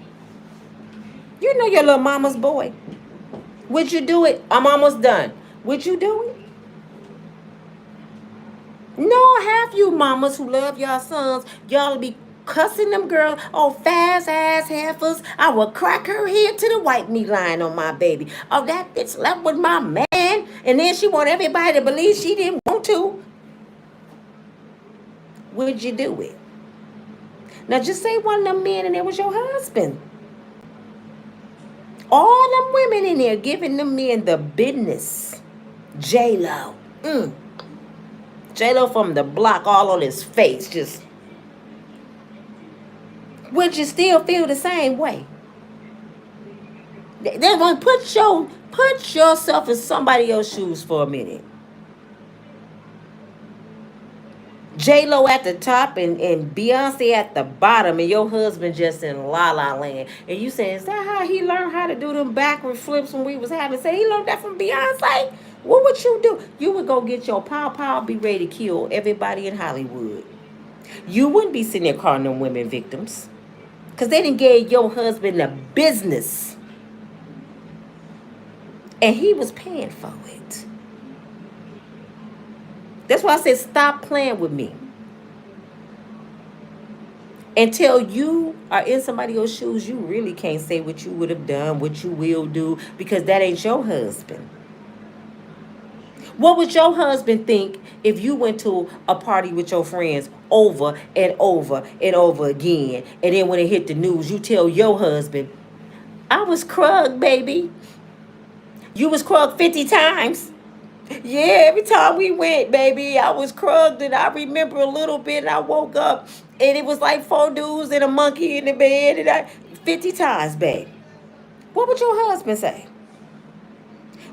You know your little mama's boy. Would you do it? I'm almost done. Would you do it? No, half you mamas who love y'all sons, y'all be cussing them girls, oh, fast ass heifers. I will crack her head to the white meat line on my baby. Oh, that bitch slept with my man, and then she want everybody to believe she didn't want to. Would you do it? Now just say one of them men and it was your husband. All them women in there giving them men the business. J-Lo. J-Lo from the block all on his face. Just. Would you still feel the same way? They're going to put yourself in somebody else's shoes for a minute. J-Lo at the top and Beyonce at the bottom, and your husband just in La La Land. And you saying, is that how he learned how to do them backward flips when we was having sex? He learned that from Beyonce? What would you do? You would go get your pow, be ready to kill everybody in Hollywood. You wouldn't be sitting there calling them women victims. Because they didn't give your husband a business. And he was paying for it. That's why I said stop playing with me. Until you are in somebody else's shoes, you really can't say what you would have done, what you will do, because that ain't your husband. What would your husband think if you went to a party with your friends over and over and over again, and then when it hit the news, you tell your husband, I was crugged, baby. You was crugged 50 times. Yeah, every time we went, baby, I was crugged, and I remember a little bit, and I woke up, and it was like 4 dudes and a monkey in the bed, and 50 times, babe. What would your husband say?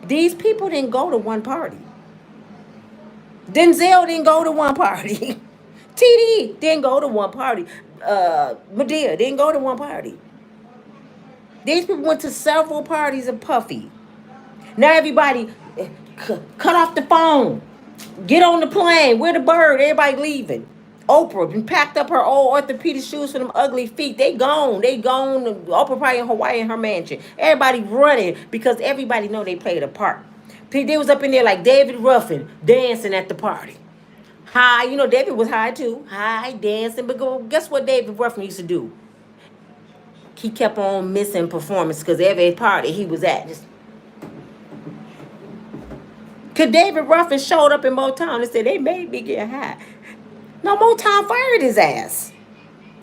These people didn't go to one party. Denzel didn't go to one party. TD didn't go to one party. Medea didn't go to one party. These people went to several parties of Puffy. Now everybody cut off the phone. Get on the plane. Where the bird? Everybody leaving. Oprah been packed up her old orthopedic shoes for them ugly feet. They gone. They gone. Oprah probably in Hawaii in her mansion. Everybody running because everybody know they played a part. They was up in there like David Ruffin dancing at the party. High, you know, David was high too. High, dancing. But guess what David Ruffin used to do? He kept on missing performance because every party he was at. Because David Ruffin showed up in Motown and said, they made me get high. No, Motown fired his ass.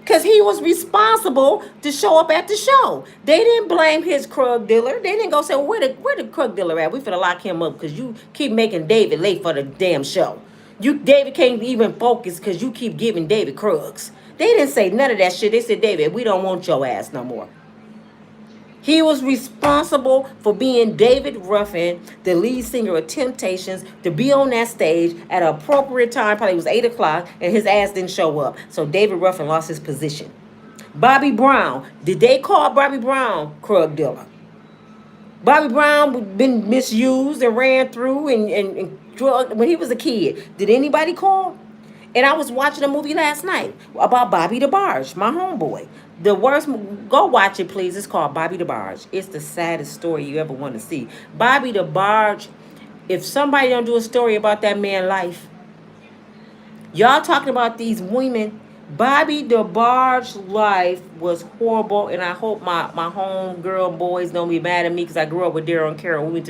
Because he was responsible to show up at the show. They didn't blame his drug dealer. They didn't go say, well, where the drug dealer at? We finna lock him up because you keep making David late for the damn show. David can't even focus because you keep giving David drugs. They didn't say none of that shit. They said, David, we don't want your ass no more. He was responsible for being David Ruffin, the lead singer of Temptations, to be on that stage at an appropriate time. Probably it was 8 o'clock, and his ass didn't show up. So David Ruffin lost his position. Bobby Brown. Did they call Bobby Brown drug dealer? Bobby Brown been misused and ran through and drugged when he was a kid. Did anybody call? And I was watching a movie last night about Bobby DeBarge, my homeboy. The worst, go watch it, please. It's called Bobby DeBarge. It's the saddest story you ever want to see. Bobby DeBarge, if somebody don't do a story about that man's life, y'all talking about these women, Bobby DeBarge's life was horrible, and I hope my home girl boys don't be mad at me because I grew up with Daryl and Carol. We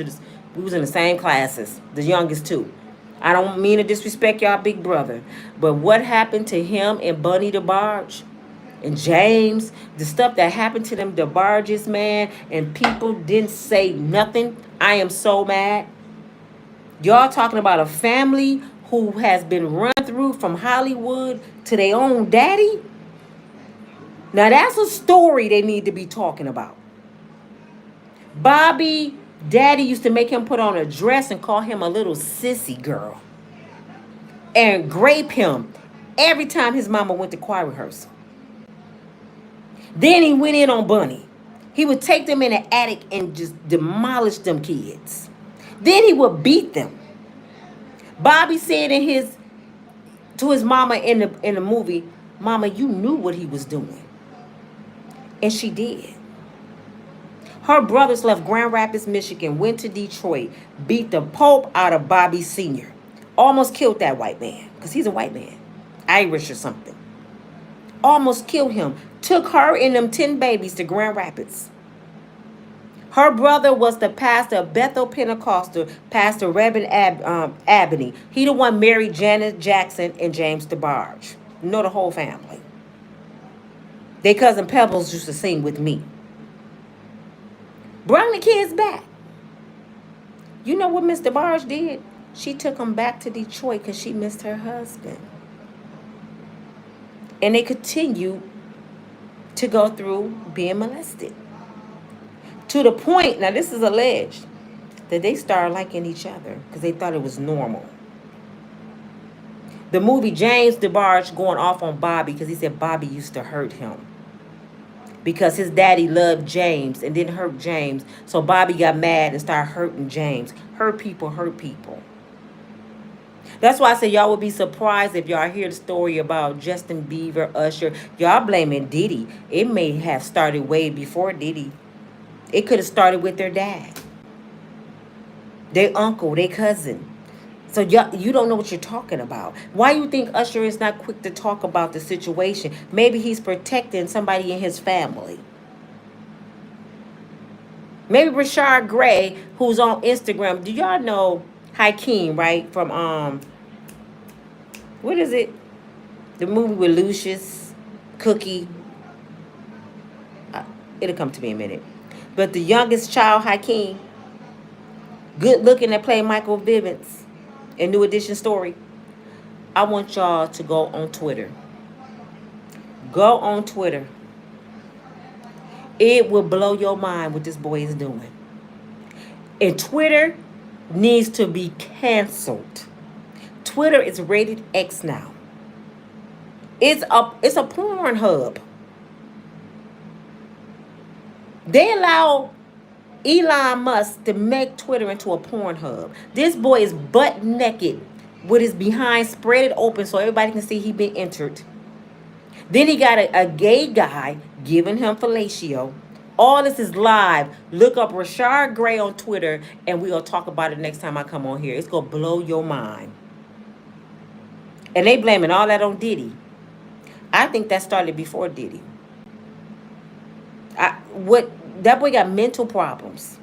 was in the same classes, the youngest two. I don't mean to disrespect y'all big brother, but what happened to him and Bunny DeBarge and James, the stuff that happened to them DeBarges, man, and people didn't say nothing. I am so mad. Y'all talking about a family who has been run through from Hollywood to their own daddy? Now that's a story they need to be talking about. Bobby Daddy used to make him put on a dress and call him a little sissy girl. And grape him every time his mama went to choir rehearsal. Then he went in on Bunny. He would take them in the attic and just demolish them kids. Then he would beat them. Bobby said to his mama in the movie, Mama, you knew what he was doing. And she did. Her brothers left Grand Rapids, Michigan, went to Detroit, beat the Pope out of Bobby Sr. Almost killed that white man, because he's a white man, Irish or something. Almost killed him. Took her and them 10 babies to Grand Rapids. Her brother was the pastor of Bethel Pentecostal, Pastor Reverend Abney. He the one married Janet Jackson and James DeBarge. You know the whole family. They cousin Pebbles used to sing with me. Bring the kids back. You know what Miss DeBarge did? She took them back to Detroit because she missed her husband. And they continued to go through being molested. To the point, now this is alleged, that they started liking each other because they thought it was normal. The movie James DeBarge going off on Bobby because he said Bobby used to hurt him. Because his daddy loved James and didn't hurt James. So Bobby got mad and started hurting James. Hurt people, hurt people. That's why I say y'all would be surprised if y'all hear the story about Justin Bieber, Usher. Y'all blaming Diddy. It may have started way before Diddy. It could have started with their dad, their uncle, their cousin. So y'all, you don't know what you're talking about. Why you think Usher is not quick to talk about the situation? Maybe he's protecting somebody in his family. Maybe Rashard Gray, who's on Instagram. Do y'all know Hakeem, right? From what is it? The movie with Lucius, Cookie. Uh, it'll come to me in a minute. But the youngest child, Hakeem, good looking that played Michael Vivens in New Edition Story. I want y'all to go on Twitter. Go on Twitter. It will blow your mind what this boy is doing. And Twitter needs to be canceled. Twitter is rated X now. It's a porn hub. They allow Elon Musk to make Twitter into a porn hub. This boy is butt naked with his behind spread open so everybody can see he been entered. Then he got a gay guy giving him fellatio. All this is live. Look up Rashard Gray on Twitter and we'll talk about it next time I come on here. It's going to blow your mind. And they blaming all that on Diddy. I think that started before Diddy. That boy got mental problems.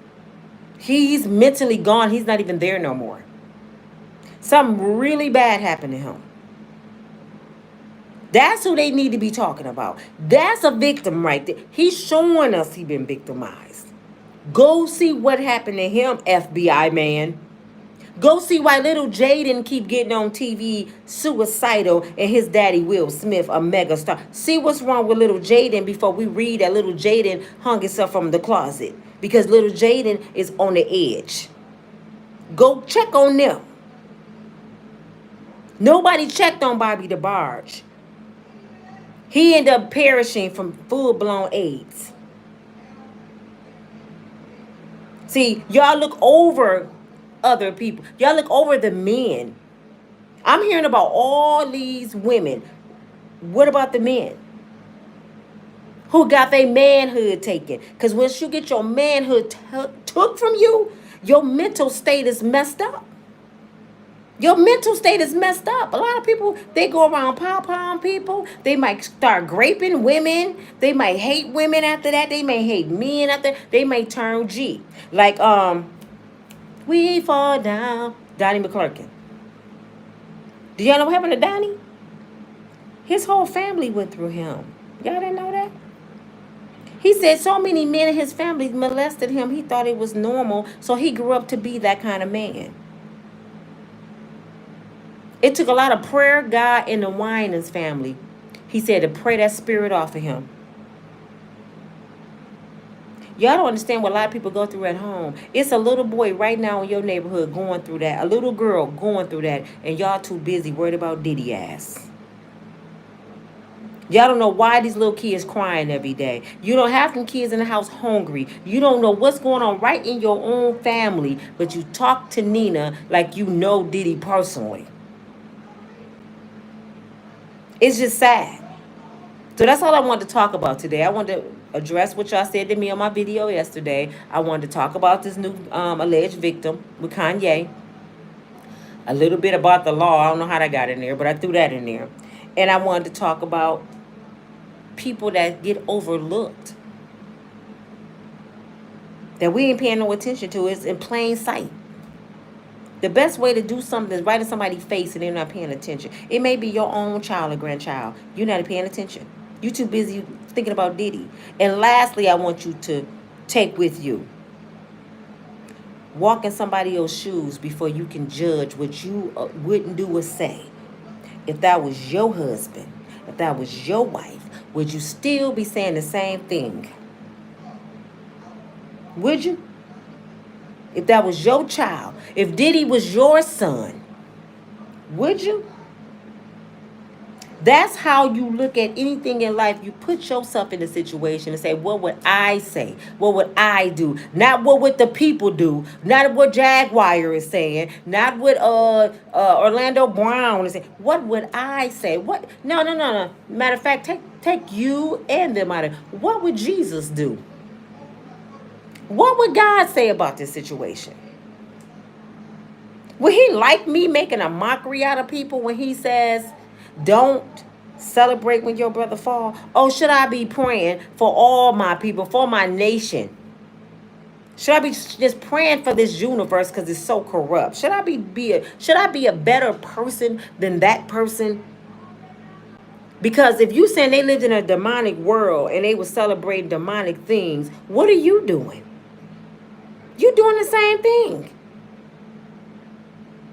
He's mentally gone. He's not even there no more. Something really bad happened to him. That's who they need to be talking about. That's a victim right there. He's showing us he been victimized. Go see what happened to him, FBI man. Go see why little Jaden keep getting on TV suicidal and his daddy Will Smith, a mega star. See what's wrong with little Jaden before we read that little Jaden hung himself from the closet. Because little Jaden is on the edge. Go check on them. Nobody checked on Bobby DeBarge. He ended up perishing from full-blown AIDS. See, y'all look over other people. Y'all look over the men. I'm hearing about all these women. What about the men? Who got their manhood taken? Because once you get your manhood took from you, your mental state is messed up. Your mental state is messed up. A lot of people, they go around pom-pom people. They might start graping women. They might hate women after that. They may hate men after that. They may turn G. Like, we fall down. Donnie McClurkin. Do y'all know what happened to Donnie? His whole family went through him. Y'all didn't know that? He said so many men in his family molested him. He thought it was normal. So he grew up to be that kind of man. It took a lot of prayer, God, and the Winans family. He said to pray that spirit off of him. Y'all don't understand what a lot of people go through at home. It's a little boy right now in your neighborhood going through that. A little girl going through that. And y'all too busy worried about Diddy ass. Y'all don't know why these little kids crying every day. You don't have them kids in the house hungry. You don't know what's going on right in your own family. But you talk to Nina like you know Diddy personally. It's just sad. So that's all I wanted to talk about today. I wanted to address what y'all said to me on my video yesterday. I wanted to talk about this new alleged victim with Kanye. A little bit about the law. I don't know how that got in there, but I threw that in there. And I wanted to talk about people that get overlooked. That we ain't paying no attention to. It's in plain sight. The best way to do something is right in somebody's face and they're not paying attention. It may be your own child or grandchild. You're not paying attention. You're too busy thinking about Diddy. And lastly, I want you to take with you. Walk in somebody else's shoes before you can judge what you wouldn't do or say. If that was your husband, if that was your wife, would you still be saying the same thing? Would you? If that was your child, if Diddy was your son, would you? That's how you look at anything in life. You put yourself in a situation and say, what would I say? What would I do? Not what would the people do. Not what Jaguar is saying. Not what Orlando Brown is saying. What would I say? What? No, no, no, no. Matter of fact, take you and them out of it. What would Jesus do? What would God say about this situation? Would he like me making a mockery out of people when he says, don't celebrate when your brother fall? Oh, should I be praying for all my people, for my nation? Should I be just praying for this universe because it's so corrupt? Should I should I be a better person than that person? Because if you saying they lived in a demonic world and they were celebrating demonic things, what are you doing? You doing the same thing.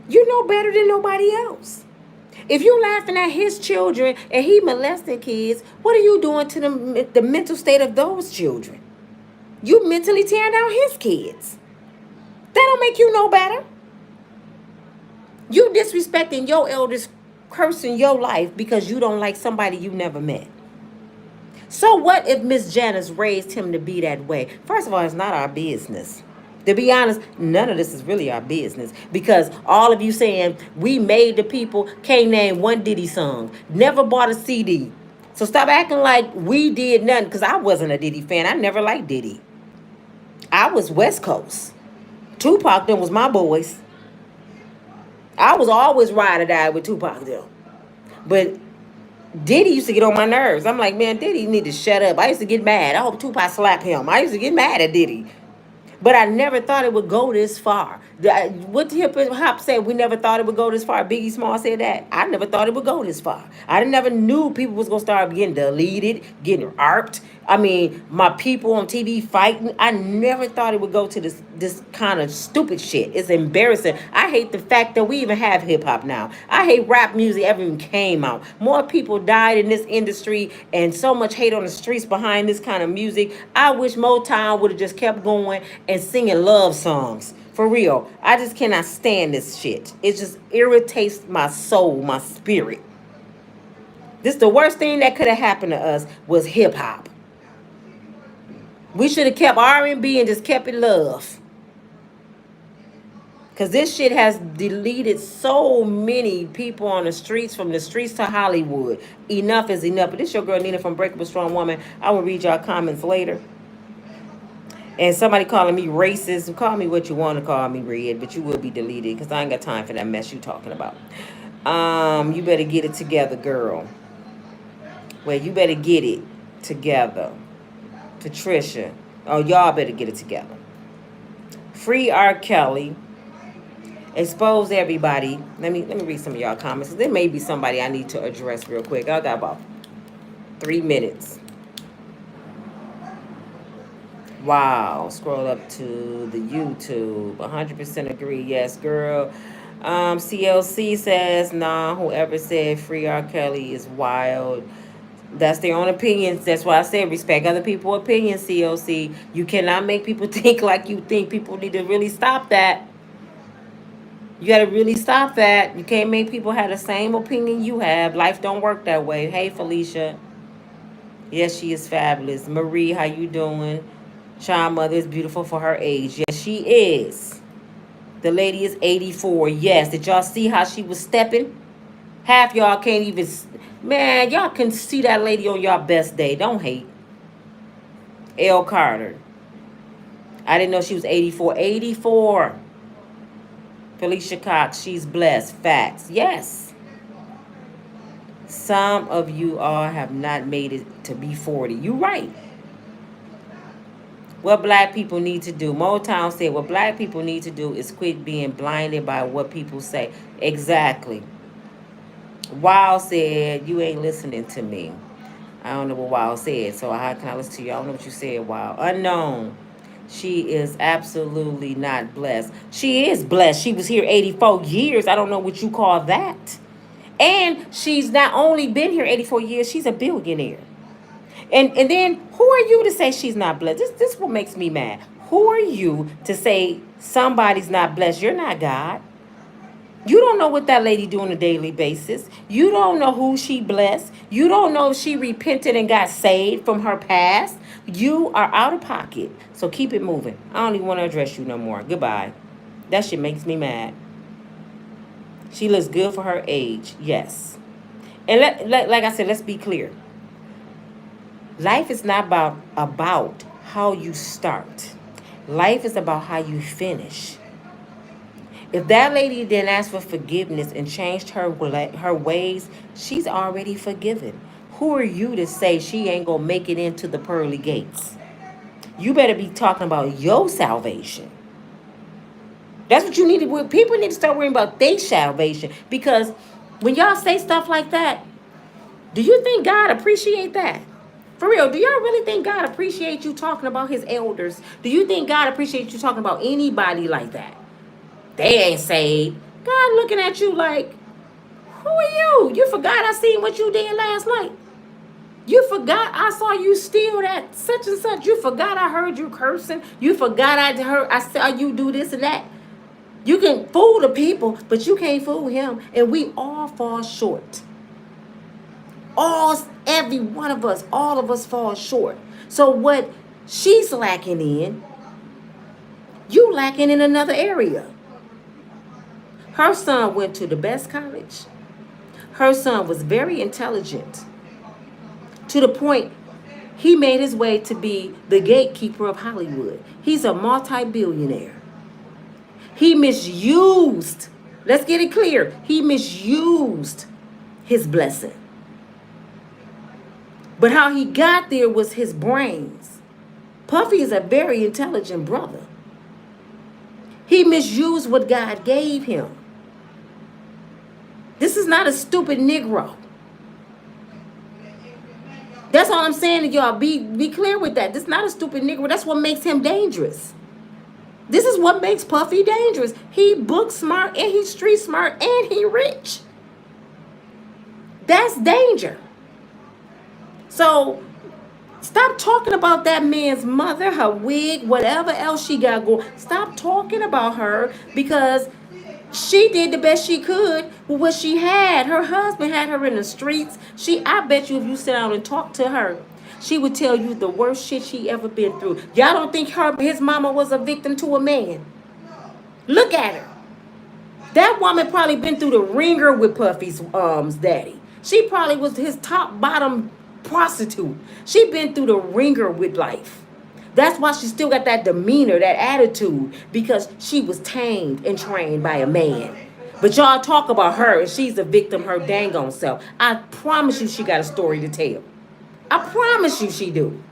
You know better than nobody else. If you laughing at his children and he molesting kids, what are you doing to the mental state of those children? You mentally tearing down his kids. That don't make you no better. You disrespecting your elders, cursing your life because you don't like somebody you never met. So what if Miss Janice raised him to be that way? First of all, it's not our business. To be honest, none of this is really our business because all of you saying we made the people, can't name one Diddy song, never bought a CD. So stop acting like we did nothing because I wasn't a Diddy fan. I never liked Diddy. I was West Coast. Tupac then was my boys. I was always ride or die with Tupac though. But Diddy used to get on my nerves. I'm like, man, Diddy need to shut up. I used to get mad. I hope Tupac slap him. I used to get mad at Diddy. But I never thought it would go this far. What the hip hop said, we never thought it would go this far. Biggie Small said that. I never thought it would go this far. I never knew people was going to start getting deleted, getting arped. I mean, my people on TV fighting. I never thought it would go to this kind of stupid shit. It's embarrassing. I hate the fact that we even have hip hop now. I hate rap music ever even came out. More people died in this industry and so much hate on the streets behind this kind of music. I wish Motown would have just kept going and singing love songs. For real. I just cannot stand this shit. It just irritates my soul, my spirit. This the worst thing that could have happened to us was hip hop. We should have kept R&B and just kept it love. Because this shit has deleted so many people on the streets, from the streets to Hollywood. Enough is enough. But this your girl Nina from Unbreakable Strong Woman. I will read y'all comments later. And somebody calling me racist. Call me what you want to call me, Red. But you will be deleted because I ain't got time for that mess you talking about. You better get it together, girl. Well, you better get it together. Patricia. Oh, y'all better get it together. Free R. Kelly. Expose everybody. Let me read some of y'all comments. There may be somebody I need to address real quick. I got about 3 minutes. Wow. Scroll up to the YouTube. 100% agree. Yes, girl. CLC says, nah, whoever said Free R. Kelly is wild. That's their own opinions. That's why I said respect other people's opinions, CLC. You cannot make people think like you think. People need to really stop that. You got to really stop that. You can't make people have the same opinion you have. Life don't work that way. Hey, Felicia. Yes, she is fabulous. Marie, how you doing? Child mother is beautiful for her age. Yes, she is. The lady is 84. Yes. Did y'all see how she was stepping? Half y'all can't even... Man, y'all can see that lady on y'all best day. Don't hate. L. Carter. I didn't know she was 84. 84. Felicia Cox, she's blessed. Facts. Yes. Some of you all have not made it to be 40. You right. What black people need to do. Motown said what black people need to do is quit being blinded by what people say. Exactly. Wild said, you ain't listening to me. I don't know what Wild said, so how can I listen to you? I don't know what you said, Wild. Unknown. She is absolutely not blessed. She is blessed. She was here 84 years. I don't know what you call that. And she's not only been here 84 years, she's a billionaire. And then who are you to say she's not blessed? This is what makes me mad. Who are you to say somebody's not blessed? You're not God. You don't know what that lady do on a daily basis. You don't know who she blessed. You don't know if she repented and got saved from her past. You are out of pocket. So keep it moving. I don't even want to address you no more. Goodbye. That shit makes me mad. She looks good for her age. Yes. And like I said, let's be clear. Life is not about how you start. Life is about how you finish. If that lady didn't ask for forgiveness and changed her ways, she's already forgiven. Who are you to say she ain't gonna make it into the pearly gates? You better be talking about your salvation. That's what you need to. People need to start worrying about their salvation, because when y'all say stuff like that, do you think God appreciate that? For real, do y'all really think God appreciates you talking about his elders? Do you think God appreciates you talking about anybody like that? They ain't saved. God looking at you like, who are you? You forgot I seen what you did last night. You forgot I saw you steal that such and such. You forgot I heard you cursing. You forgot I saw you do this and that. You can fool the people, but you can't fool him. And we all fall short. Every one of us, all of us fall short. So what she's lacking in, you lacking in another area. Her son went to the best college. Her son was very intelligent, to the point he made his way to be the gatekeeper of Hollywood. He's a multi-billionaire. He misused, let's get it clear, he misused his blessing. But how he got there was his brains. Puffy is a very intelligent brother. He misused what God gave him. This is not a stupid Negro. That's all I'm saying to y'all. Be clear with that. This is not a stupid Negro. That's what makes him dangerous. This is what makes Puffy dangerous. He book smart, and he's street smart, and he rich. That's danger. So stop talking about that man's mother, her wig, whatever else she got going. Stop talking about her, because she did the best she could with what she had. Her husband had her in the streets. I bet you if you sit down and talk to her, she would tell you the worst shit she ever been through. Y'all don't think his mama was a victim to a man? Look at her. That woman probably been through the ringer with Puffy's daddy. She probably was his top bottom prostitute. She been through the ringer with life. That's why she still got that demeanor, that attitude, because she was tamed and trained by a man. But y'all talk about her and she's a victim her dang on self. I promise you she got a story to tell. I promise you she do.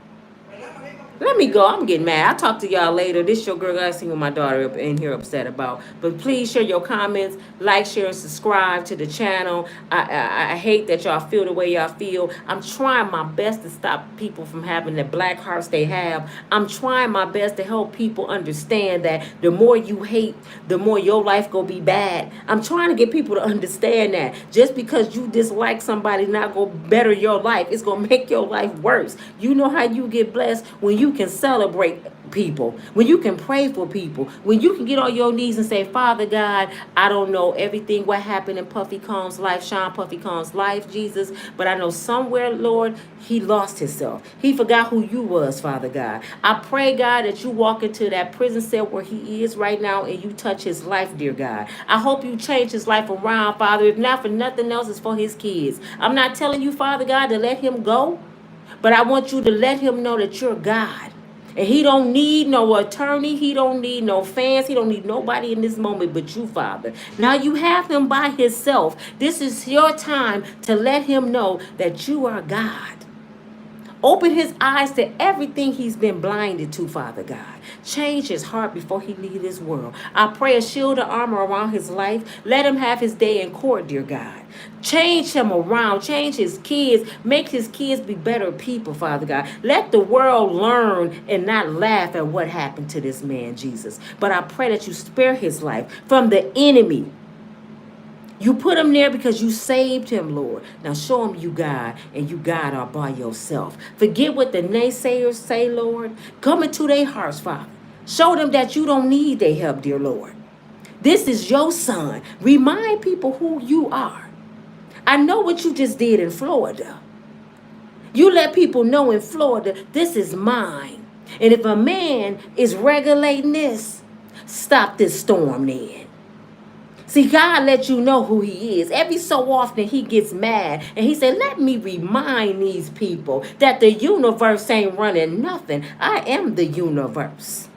Let me go. I'm getting mad. I'll talk to y'all later. This your girl. I see what my daughter up in here upset about. But please share your comments, like, share, and subscribe to the channel. I hate that y'all feel the way y'all feel. I'm trying my best to stop people from having the black hearts they have. I'm trying my best to help people understand that the more you hate, the more your life gonna be bad. I'm trying to get people to understand that just because you dislike somebody not gonna better your life, it's gonna make your life worse. You know how you get blessed? When you can celebrate people, when you can pray for people, when you can get on your knees and say, Father God, I don't know everything what happened in Puffy Combs' life, Sean Puffy Combs' life, Jesus, but I know somewhere, Lord, he lost himself. He forgot who you was, Father God. I pray, God, that you walk into that prison cell where he is right now and you touch his life, dear God. I hope you change his life around, Father. If not for nothing else, it's for his kids. I'm not telling you, Father God, to let him go, but I want you to let him know that you're God. And he don't need no attorney. He don't need no fans. He don't need nobody in this moment but you, Father. Now you have him by himself. This is your time to let him know that you are God. Open his eyes to everything he's been blinded to, Father God. Change his heart before he leave this world. I pray a shield of armor around his life. Let him have his day in court, dear God. Change him around. Change his kids. Make his kids be better people, Father God. Let the world learn and not laugh at what happened to this man, Jesus. But I pray that you spare his life from the enemy. You put him there because you saved him, Lord. Now show him you God, and you God all by yourself. Forget what the naysayers say, Lord. Come into their hearts, Father. Show them that you don't need their help, dear Lord. This is your son. Remind people who you are. I know what you just did in Florida. You let people know in Florida, this is mine. And if a man is regulating this, stop this storm then. See, God let you know who he is. Every so often he gets mad and he said, let me remind these people that the universe ain't running nothing. I am the universe.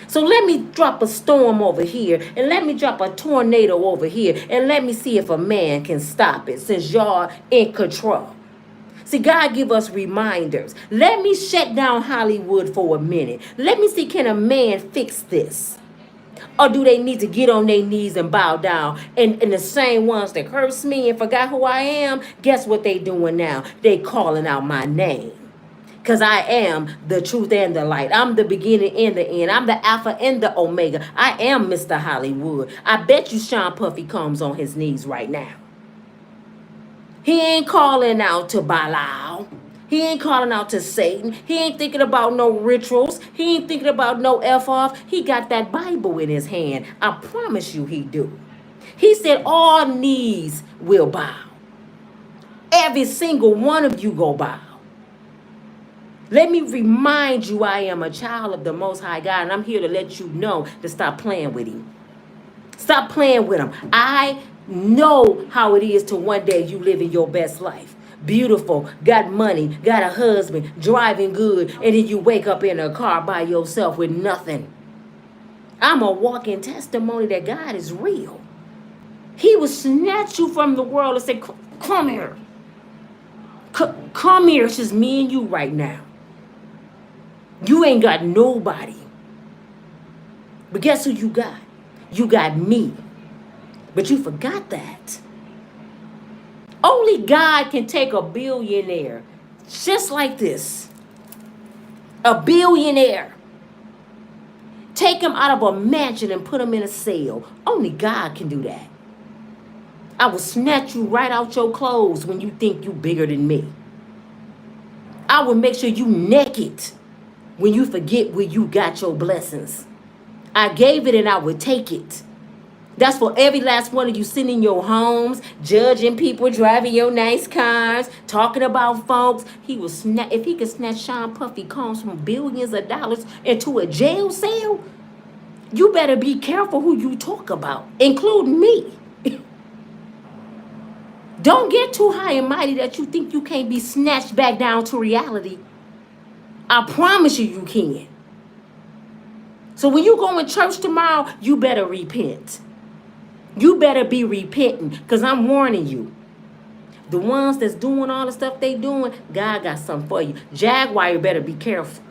So let me drop a storm over here and let me drop a tornado over here and let me see if a man can stop it since y'all in control. See, God give us reminders. Let me shut down Hollywood for a minute. Let me see, can a man fix this? Or do they need to get on their knees and bow down? And the same ones that cursed me and forgot who I am, guess what they doing now? They calling out my name. Because I am the truth and the light. I'm the beginning and the end. I'm the Alpha and the Omega. I am Mr. Hollywood. I bet you Sean Puffy comes on his knees right now. He ain't calling out to Balaam. He ain't calling out to Satan. He ain't thinking about no rituals. He ain't thinking about no F-off. He got that Bible in his hand. I promise you he do. He said all knees will bow. Every single one of you go bow. Let me remind you I am a child of the Most High God, and I'm here to let you know to stop playing with him. Stop playing with him. I know how it is to one day you living your best life. Beautiful, got money, got a husband, driving good, and then you wake up in a car by yourself with nothing. I'm a walking testimony that God is real. He will snatch you from the world and say, come here. Come here. It's just me and you right now. You ain't got nobody. But guess who you got? You got me. But you forgot that. Only God can take a billionaire just like this. A billionaire. Take him out of a mansion and put him in a cell. Only God can do that. I will snatch you right out your clothes when you think you bigger than me. I will make sure you naked when you forget where you got your blessings. I gave it and I would take it. That's for every last one of you sitting in your homes, judging people, driving your nice cars, talking about folks. He will snatch, if he could snatch Sean Puffy Combs from billions of dollars into a jail cell, you better be careful who you talk about, including me. Don't get too high and mighty that you think you can't be snatched back down to reality. I promise you can. So when you go in church tomorrow, you better repent. You better be repenting, because I'm warning you. The ones that's doing all the stuff they doing, God got something for you. Jaguar, you better be careful.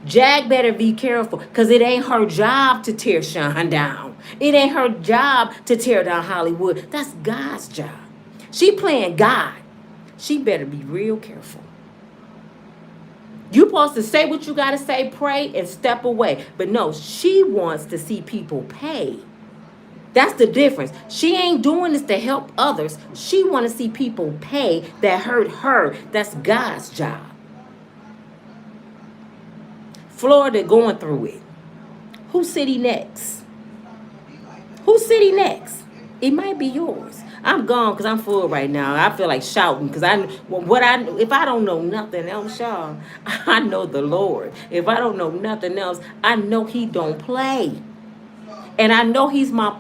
Jag better be careful, because it ain't her job to tear Sean down. It ain't her job to tear down Hollywood. That's God's job. She playing God. She better be real careful. You supposed to say what you got to say, pray, and step away. But no, she wants to see people pay. That's the difference. She ain't doing this to help others. She want to see people pay that hurt her. That's God's job. Florida going through it. Whose city next? Whose city next? It might be yours. I'm gone because I'm full right now. I feel like shouting because if I don't know nothing else, y'all, I know the Lord. If I don't know nothing else, I know he don't play. And I know he's my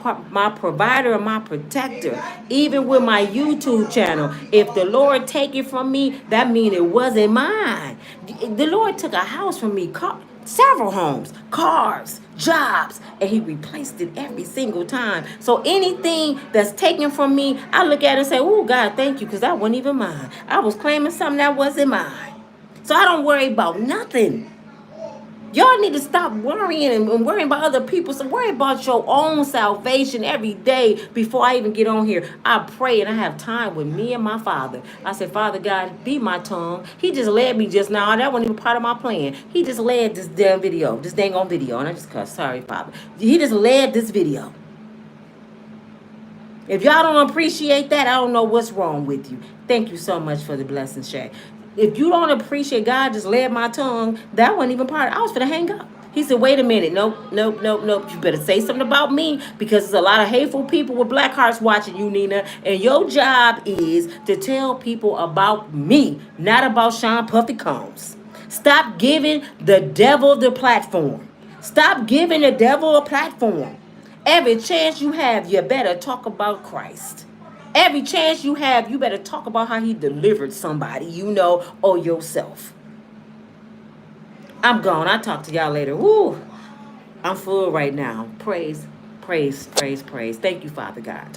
provider and my protector. Even with my YouTube channel, if the Lord take it from me, that means it wasn't mine. The Lord took a house from me, several homes, cars, jobs, and he replaced it every single time. So anything that's taken from me, I look at it and say, oh, God, thank you, because that wasn't even mine. I was claiming something that wasn't mine. So I don't worry about nothing. Y'all need to stop worrying and worrying about other people. So worry about your own salvation every day before I even get on here. I pray and I have time with me and my Father. I said, Father God, be my tongue. He just led me just now. That wasn't even part of my plan. He just led this damn video, this dang on video. And I just cussed. Sorry, Father. He just led this video. If y'all don't appreciate that, I don't know what's wrong with you. Thank you so much for the blessing, Shay. If you don't appreciate God just led my tongue, that wasn't even part of it. I was finna hang up. He said, wait a minute. Nope, nope, nope, nope. You better say something about me because there's a lot of hateful people with black hearts watching you, Nina. And your job is to tell people about me, not about Sean Puffy Combs. Stop giving the devil the platform. Stop giving the devil a platform. Every chance you have, you better talk about Christ. Every chance you have, you better talk about how he delivered somebody, or yourself. I'm gone. I'll talk to y'all later. Woo! I'm full right now. Praise, praise, praise, praise. Thank you, Father God.